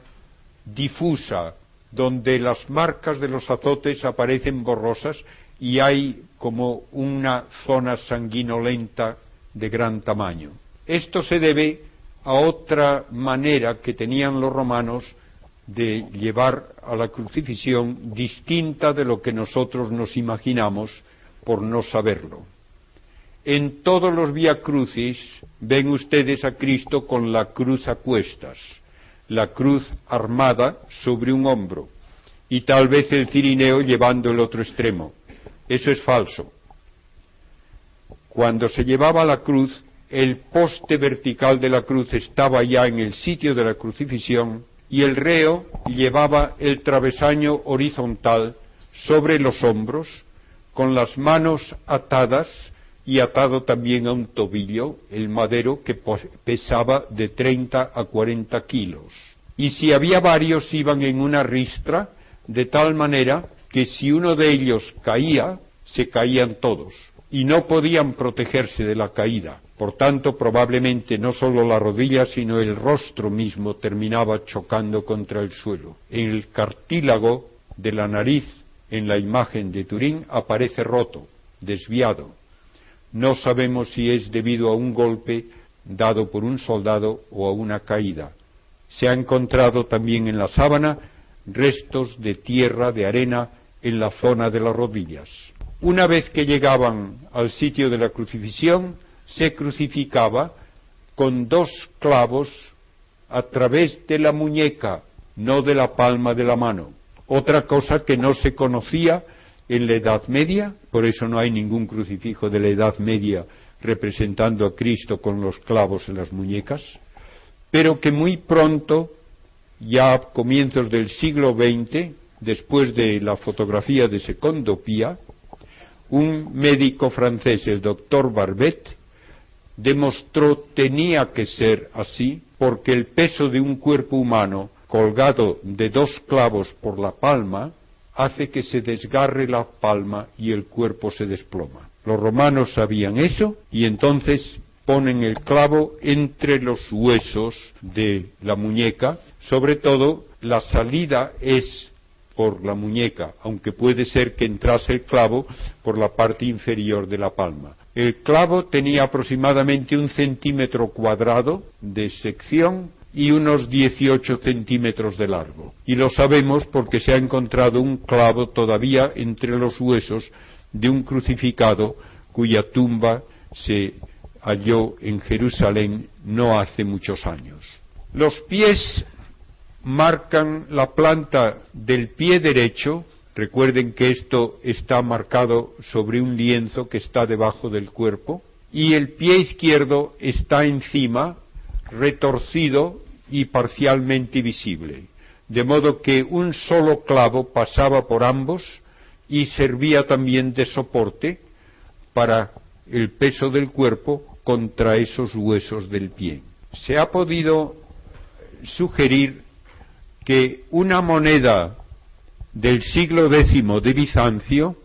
difusa donde las marcas de los azotes aparecen borrosas y hay como una zona sanguinolenta de gran tamaño. Esto se debe a otra manera que tenían los romanos de llevar a la crucifixión, distinta de lo que nosotros nos imaginamos por no saberlo. En todos los Vía Crucis ven ustedes a Cristo con la cruz a cuestas, la cruz armada sobre un hombro, y tal vez el cirineo llevando el otro extremo. Eso es falso. Cuando se llevaba la cruz, el poste vertical de la cruz estaba ya en el sitio de la crucifixión, y el reo llevaba el travesaño horizontal sobre los hombros, con las manos atadas, y atado también a un tobillo, el madero, que pesaba de 30 a 40 kilos. Y si había varios, iban en una ristra, de tal manera que si uno de ellos caía, se caían todos, y no podían protegerse de la caída. Por tanto, probablemente no solo la rodilla, sino el rostro mismo terminaba chocando contra el suelo. En el cartílago de la nariz, en la imagen de Turín, aparece roto, desviado. No sabemos si es debido a un golpe dado por un soldado o a una caída. Se ha encontrado también en la sábana restos de tierra, de arena, en la zona de las rodillas. Una vez que llegaban al sitio de la crucifixión, se crucificaba con 2 clavos a través de la muñeca, no de la palma de la mano. Otra cosa que no se conocía en la Edad Media, por eso no hay ningún crucifijo de la Edad Media representando a Cristo con los clavos en las muñecas, pero que muy pronto, ya a comienzos del siglo XX, después de la fotografía de Secondo Pia, un médico francés, el doctor Barbet, demostró tenía que ser así, porque el peso de un cuerpo humano colgado de 2 clavos por la palma hace que se desgarre la palma y el cuerpo se desploma. Los romanos sabían eso y entonces ponen el clavo entre los huesos de la muñeca. Sobre todo la salida es por la muñeca, aunque puede ser que entrase el clavo por la parte inferior de la palma. El clavo tenía aproximadamente 1 centímetro cuadrado de sección y unos 18 centímetros de largo. Y lo sabemos porque se ha encontrado un clavo todavía entre los huesos de un crucificado cuya tumba se halló en Jerusalén no hace muchos años. Los pies marcan la planta del pie derecho. Recuerden que esto está marcado sobre un lienzo que está debajo del cuerpo, y el pie izquierdo está encima, retorcido y parcialmente visible, de modo que un solo clavo pasaba por ambos y servía también de soporte para el peso del cuerpo contra esos huesos del pie. Se ha podido sugerir que una moneda del siglo X de Bizancio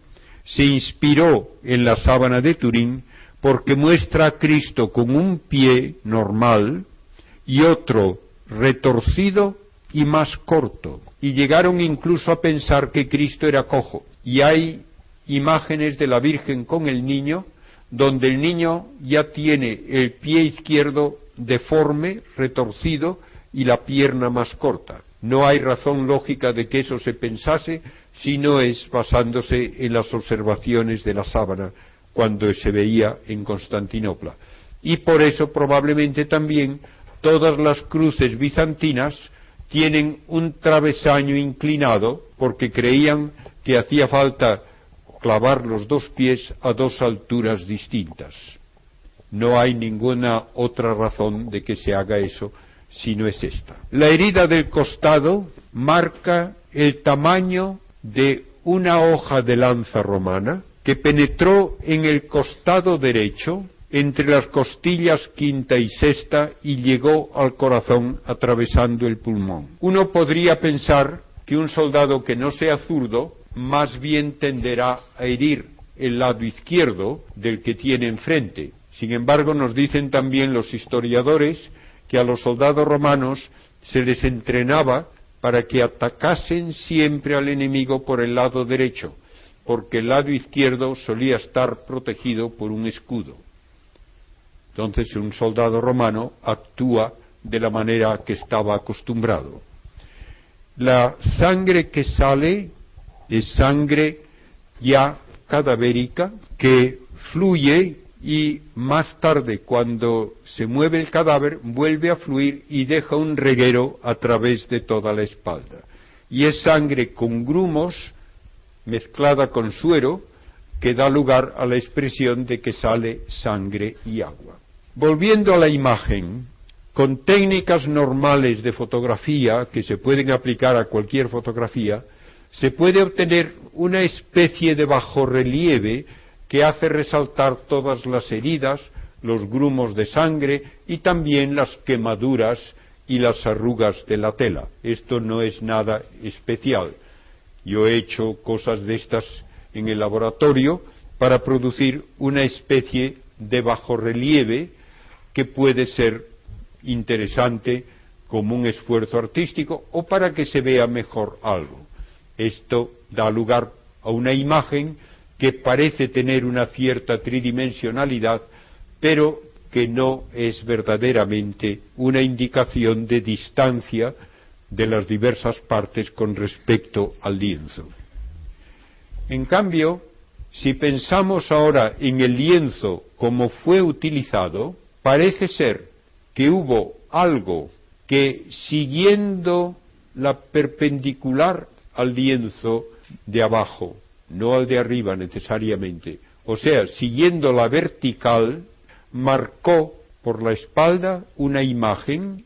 se inspiró en la sábana de Turín porque muestra a Cristo con un pie normal y otro retorcido y más corto, y llegaron incluso a pensar que Cristo era cojo, y hay imágenes de la Virgen con el niño donde el niño ya tiene el pie izquierdo deforme, retorcido, y la pierna más corta. No hay razón lógica de que eso se pensase, si no es basándose en las observaciones de la sábana cuando se veía en Constantinopla. Y por eso probablemente también todas las cruces bizantinas tienen un travesaño inclinado porque creían que hacía falta clavar los dos pies a dos alturas distintas. No hay ninguna otra razón de que se haga eso si no es esta. La herida del costado marca el tamaño de una hoja de lanza romana que penetró en el costado derecho entre las costillas quinta y sexta y llegó al corazón atravesando el pulmón. Uno podría pensar que un soldado que no sea zurdo más bien tenderá a herir el lado izquierdo del que tiene enfrente. Sin embargo, nos dicen también los historiadores que a los soldados romanos se les entrenaba para que atacasen siempre al enemigo por el lado derecho, porque el lado izquierdo solía estar protegido por un escudo. Entonces un soldado romano actúa de la manera que estaba acostumbrado. La sangre que sale es sangre ya cadavérica que fluye y más tarde, cuando se mueve el cadáver, vuelve a fluir y deja un reguero a través de toda la espalda. Y es sangre con grumos mezclada con suero que da lugar a la expresión de que sale sangre y agua. Volviendo a la imagen, con técnicas normales de fotografía que se pueden aplicar a cualquier fotografía, se puede obtener una especie de bajorrelieve que hace resaltar todas las heridas, los grumos de sangre y también las quemaduras y las arrugas de la tela. Esto no es nada especial. Yo he hecho cosas de estas en el laboratorio para producir una especie de bajorrelieve que puede ser interesante como un esfuerzo artístico o para que se vea mejor algo. Esto da lugar a una imagen que parece tener una cierta tridimensionalidad, pero que no es verdaderamente una indicación de distancia de las diversas partes con respecto al lienzo. En cambio, si pensamos ahora en el lienzo como fue utilizado, parece ser que hubo algo que, siguiendo la perpendicular al lienzo de abajo, no al de arriba necesariamente, o sea, siguiendo la vertical, marcó por la espalda una imagen,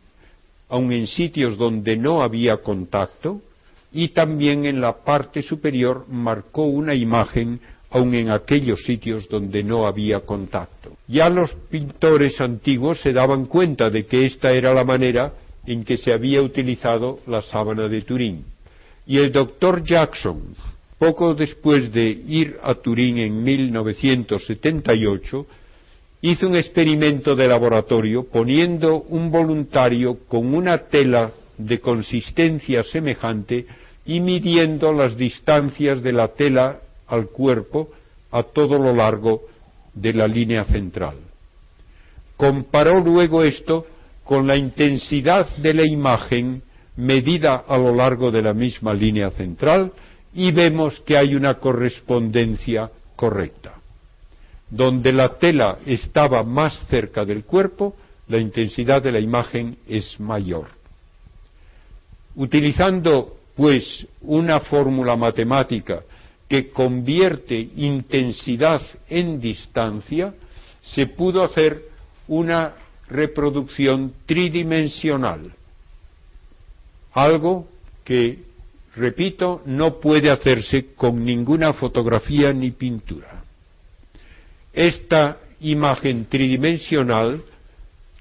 aun en sitios donde no había contacto, y también en la parte superior marcó una imagen, aun en aquellos sitios donde no había contacto. Ya los pintores antiguos se daban cuenta de que esta era la manera en que se había utilizado la sábana de Turín. Y el doctor Jackson, poco después de ir a Turín en 1978, hizo un experimento de laboratorio poniendo un voluntario con una tela de consistencia semejante y midiendo las distancias de la tela al cuerpo a todo lo largo de la línea central. Comparó luego esto con la intensidad de la imagen medida a lo largo de la misma línea central y vemos que hay una correspondencia correcta. Donde la tela estaba más cerca del cuerpo, la intensidad de la imagen es mayor. Utilizando, pues, una fórmula matemática que convierte intensidad en distancia, se pudo hacer una reproducción tridimensional. Algo que, repito, no puede hacerse con ninguna fotografía ni pintura. Esta imagen tridimensional,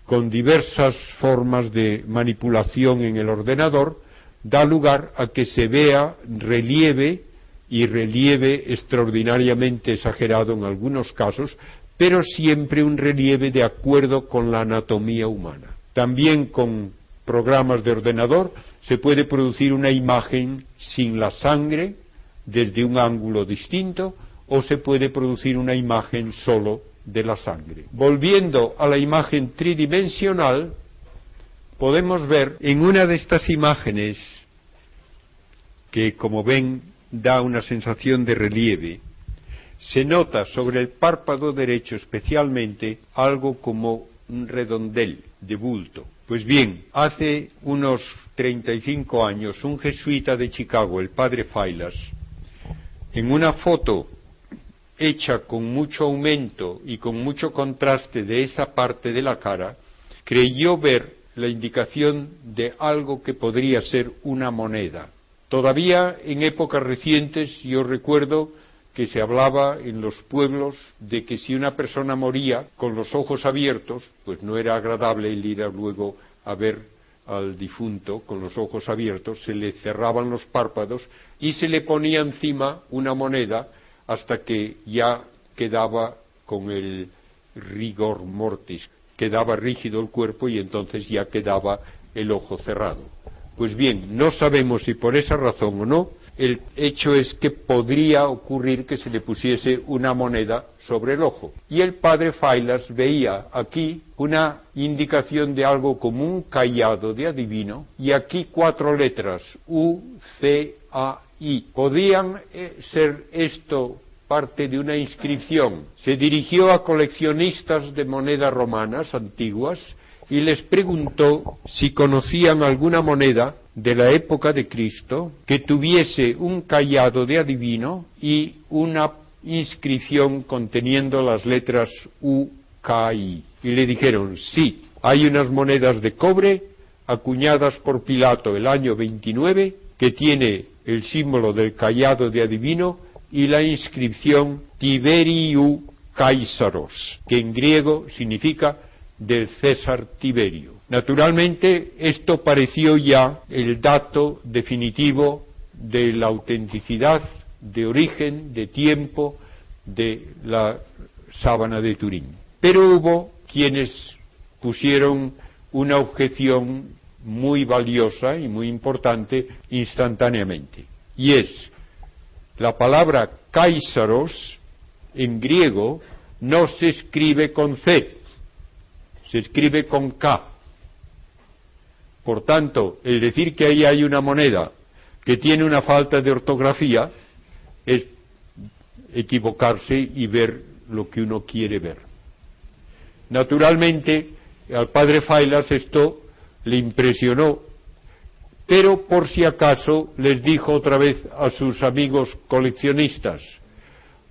con diversas formas de manipulación en el ordenador, da lugar a que se vea relieve, y relieve extraordinariamente exagerado en algunos casos, pero siempre un relieve de acuerdo con la anatomía humana. También con programas de ordenador se puede producir una imagen sin la sangre desde un ángulo distinto, o se puede producir una imagen solo de la sangre. Volviendo a la imagen tridimensional, podemos ver en una de estas imágenes, que como ven da una sensación de relieve, se nota sobre el párpado derecho especialmente algo como un redondel de bulto. Pues bien, hace unos 35 años, un jesuita de Chicago, el padre Failas, en una foto hecha con mucho aumento y con mucho contraste de esa parte de la cara, creyó ver la indicación de algo que podría ser una moneda. Todavía en épocas recientes yo recuerdo que se hablaba en los pueblos de que si una persona moría con los ojos abiertos, pues no era agradable el ir luego a ver al difunto con los ojos abiertos, se le cerraban los párpados y se le ponía encima una moneda hasta que ya quedaba con el rigor mortis, quedaba rígido el cuerpo y entonces ya quedaba el ojo cerrado. Pues bien, no sabemos si por esa razón o no, el hecho es que podría ocurrir que se le pusiese una moneda sobre el ojo. Y el padre Failas veía aquí una indicación de algo como un cayado de adivino y aquí 4 letras, U-C-A-I. ¿Podían ser esto parte de una inscripción? Se dirigió a coleccionistas de monedas romanas antiguas y les preguntó si conocían alguna moneda de la época de Cristo que tuviese un cayado de adivino y una inscripción conteniendo las letras U-K-I. Y le dijeron, sí, hay unas monedas de cobre acuñadas por Pilato el año 29 que tiene el símbolo del cayado de adivino y la inscripción Tiberiu Caesaros, que en griego significa del César Tiberio. Naturalmente, esto pareció ya el dato definitivo de la autenticidad, de origen, de tiempo de la sábana de Turín. Pero hubo quienes pusieron una objeción muy valiosa y muy importante instantáneamente, y es la palabra Caesaros en griego no se escribe con C, se escribe con K. Por tanto, el decir que ahí hay una moneda que tiene una falta de ortografía es equivocarse y ver lo que uno quiere ver. Naturalmente, al padre Failas esto le impresionó, pero por si acaso les dijo otra vez a sus amigos coleccionistas,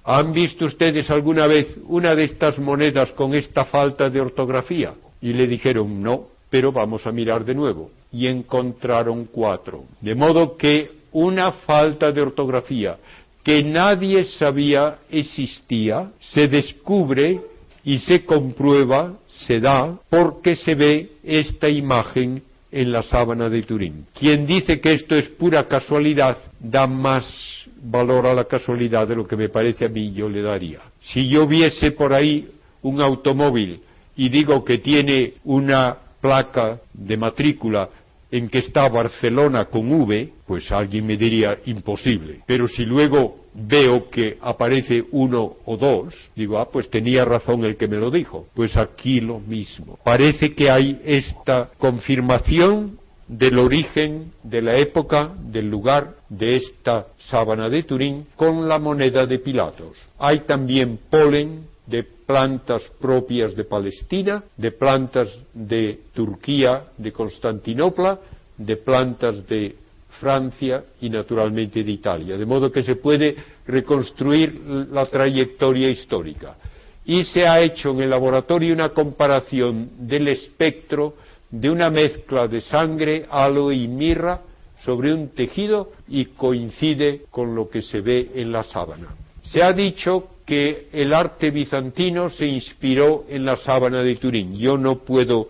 ¿han visto ustedes alguna vez una de estas monedas con esta falta de ortografía? Y le dijeron, no, pero vamos a mirar de nuevo. Y encontraron 4. De modo que una falta de ortografía que nadie sabía existía, se descubre y se comprueba, se da, porque se ve esta imagen en la sábana de Turín. Quien dice que esto es pura casualidad, da más valor a la casualidad de lo que me parece a mí yo le daría. Si yo viese por ahí un automóvil y digo que tiene una placa de matrícula en que está Barcelona con V, pues alguien me diría imposible. Pero si luego veo que aparece 1 o 2, digo, pues tenía razón el que me lo dijo. Pues aquí lo mismo. Parece que hay esta confirmación del origen, de la época, del lugar de esta sábana de Turín con la moneda de Pilatos. Hay también polen de plantas propias de Palestina, de plantas de Turquía, de Constantinopla, de plantas de Francia y naturalmente de Italia, de modo que se puede reconstruir la trayectoria histórica. Y se ha hecho en el laboratorio una comparación del espectro de una mezcla de sangre, aloe y mirra sobre un tejido y coincide con lo que se ve en la sábana. Se ha dicho que el arte bizantino se inspiró en la sábana de Turín. Yo no puedo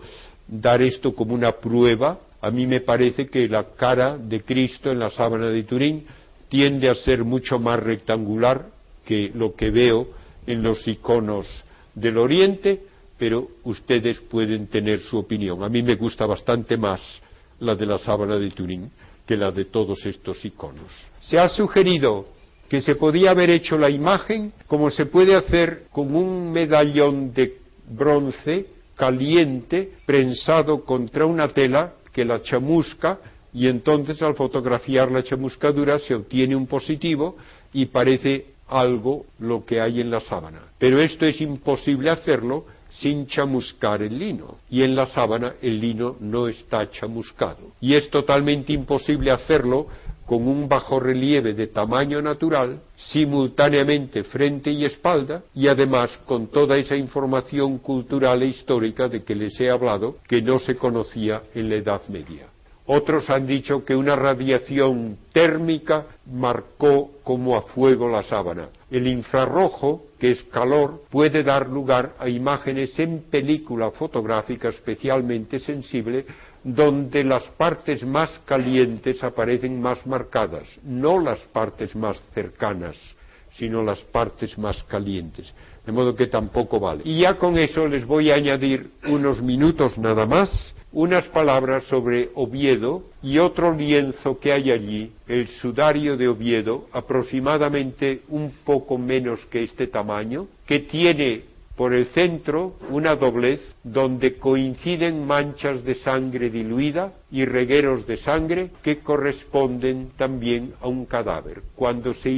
dar esto como una prueba. A mí me parece que la cara de Cristo en la sábana de Turín tiende a ser mucho más rectangular que lo que veo en los iconos del Oriente, pero ustedes pueden tener su opinión. A mí me gusta bastante más la de la sábana de Turín que la de todos estos iconos. Se ha sugerido que se podía haber hecho la imagen como se puede hacer con un medallón de bronce caliente prensado contra una tela que la chamusca, y entonces al fotografiar la chamuscadura se obtiene un positivo y parece algo lo que hay en la sábana. Pero esto es imposible hacerlo sin chamuscar el lino, y en la sábana el lino no está chamuscado. Y es totalmente imposible hacerlo con un bajorrelieve de tamaño natural, simultáneamente frente y espalda, y además con toda esa información cultural e histórica de que les he hablado, que no se conocía en la Edad Media. Otros han dicho que una radiación térmica marcó como a fuego la sábana. El infrarrojo, que es calor, puede dar lugar a imágenes en película fotográfica especialmente sensible, donde las partes más calientes aparecen más marcadas, no las partes más cercanas, sino las partes más calientes. De modo que tampoco vale. Y ya con eso les voy a añadir unos minutos nada más, unas palabras sobre Oviedo y otro lienzo que hay allí, el sudario de Oviedo, aproximadamente un poco menos que este tamaño, que tiene por el centro una doblez donde coinciden manchas de sangre diluida y regueros de sangre que corresponden también a un cadáver. Cuando se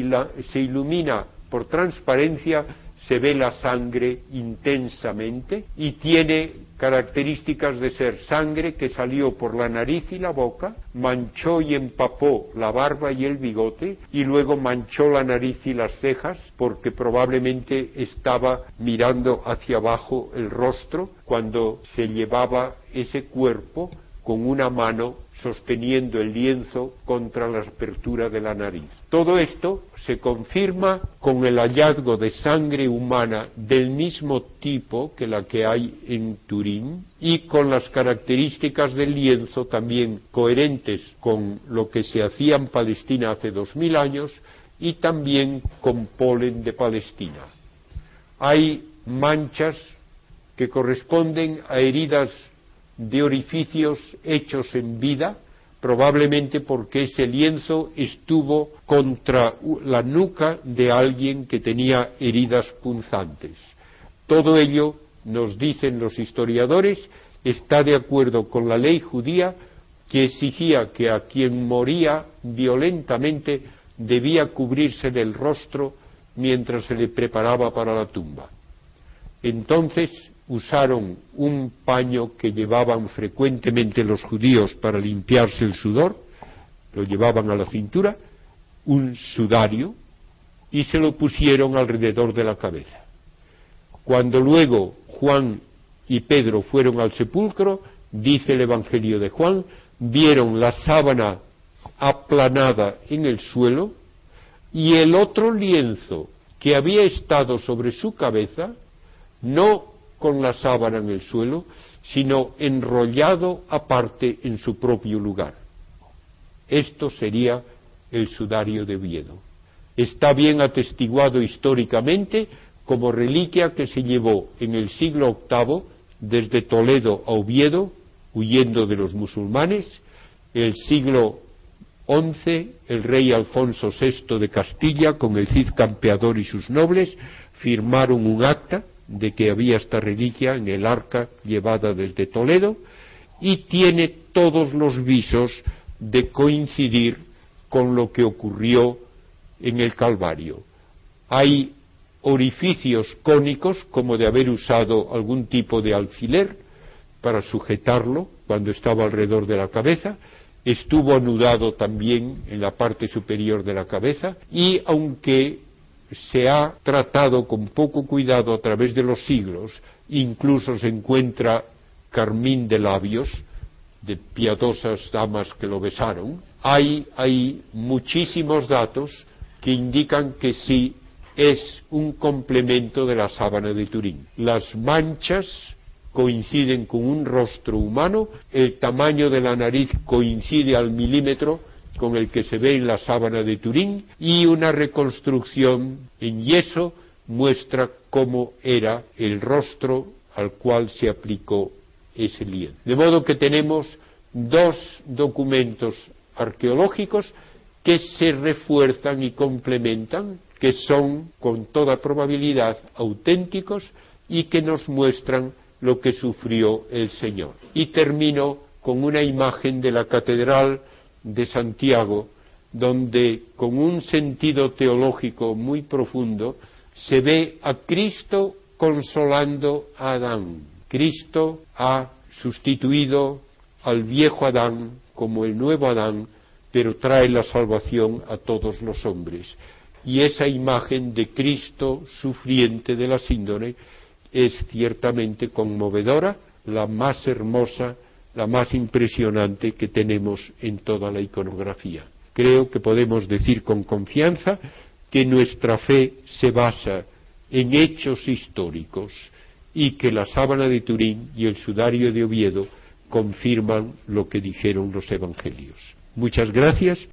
ilumina por transparencia se ve la sangre intensamente y tiene características de ser sangre que salió por la nariz y la boca, manchó y empapó la barba y el bigote y luego manchó la nariz y las cejas porque probablemente estaba mirando hacia abajo el rostro cuando se llevaba ese cuerpo con una mano sosteniendo el lienzo contra la apertura de la nariz. Todo esto se confirma con el hallazgo de sangre humana del mismo tipo que la que hay en Turín y con las características del lienzo también coherentes con lo que se hacía en Palestina hace 2000 años y también con polen de Palestina. Hay manchas que corresponden a heridas de orificios hechos en vida, probablemente porque ese lienzo estuvo contra la nuca de alguien que tenía heridas punzantes. Todo ello, nos dicen los historiadores, está de acuerdo con la ley judía que exigía que a quien moría violentamente debía cubrirse del rostro mientras se le preparaba para la tumba. Entonces usaron un paño que llevaban frecuentemente los judíos para limpiarse el sudor, lo llevaban a la cintura, un sudario, y se lo pusieron alrededor de la cabeza. Cuando luego Juan y Pedro fueron al sepulcro, dice el Evangelio de Juan, vieron la sábana aplanada en el suelo y el otro lienzo que había estado sobre su cabeza, no con la sábana en el suelo, sino enrollado aparte en su propio lugar. Esto sería el sudario de Oviedo. Está bien atestiguado históricamente como reliquia que se llevó en el siglo VIII desde Toledo a Oviedo, huyendo de los musulmanes. El siglo XI, el rey Alfonso VI de Castilla, con el Cid Campeador y sus nobles, firmaron un acta de que había esta reliquia en el arca llevada desde Toledo y tiene todos los visos de coincidir con lo que ocurrió en el Calvario. Hay orificios cónicos como de haber usado algún tipo de alfiler para sujetarlo cuando estaba alrededor de la cabeza, estuvo anudado también en la parte superior de la cabeza y aunque se ha tratado con poco cuidado a través de los siglos, incluso se encuentra carmín de labios de piadosas damas que lo besaron. Hay muchísimos datos que indican que sí es un complemento de la sábana de Turín. Las manchas coinciden con un rostro humano, el tamaño de la nariz coincide al milímetro con el que se ve en la sábana de Turín, y una reconstrucción en yeso muestra cómo era el rostro al cual se aplicó ese lienzo. De modo que tenemos dos documentos arqueológicos que se refuerzan y complementan, que son con toda probabilidad auténticos y que nos muestran lo que sufrió el Señor. Y termino con una imagen de la catedral de Santiago, donde con un sentido teológico muy profundo se ve a Cristo consolando a Adán. Cristo ha sustituido al viejo Adán como el nuevo Adán, pero trae la salvación a todos los hombres. Y esa imagen de Cristo sufriente de la síndrome es ciertamente conmovedora, la más hermosa, la más impresionante que tenemos en toda la iconografía. Creo que podemos decir con confianza que nuestra fe se basa en hechos históricos y que la sábana de Turín y el sudario de Oviedo confirman lo que dijeron los evangelios. Muchas gracias.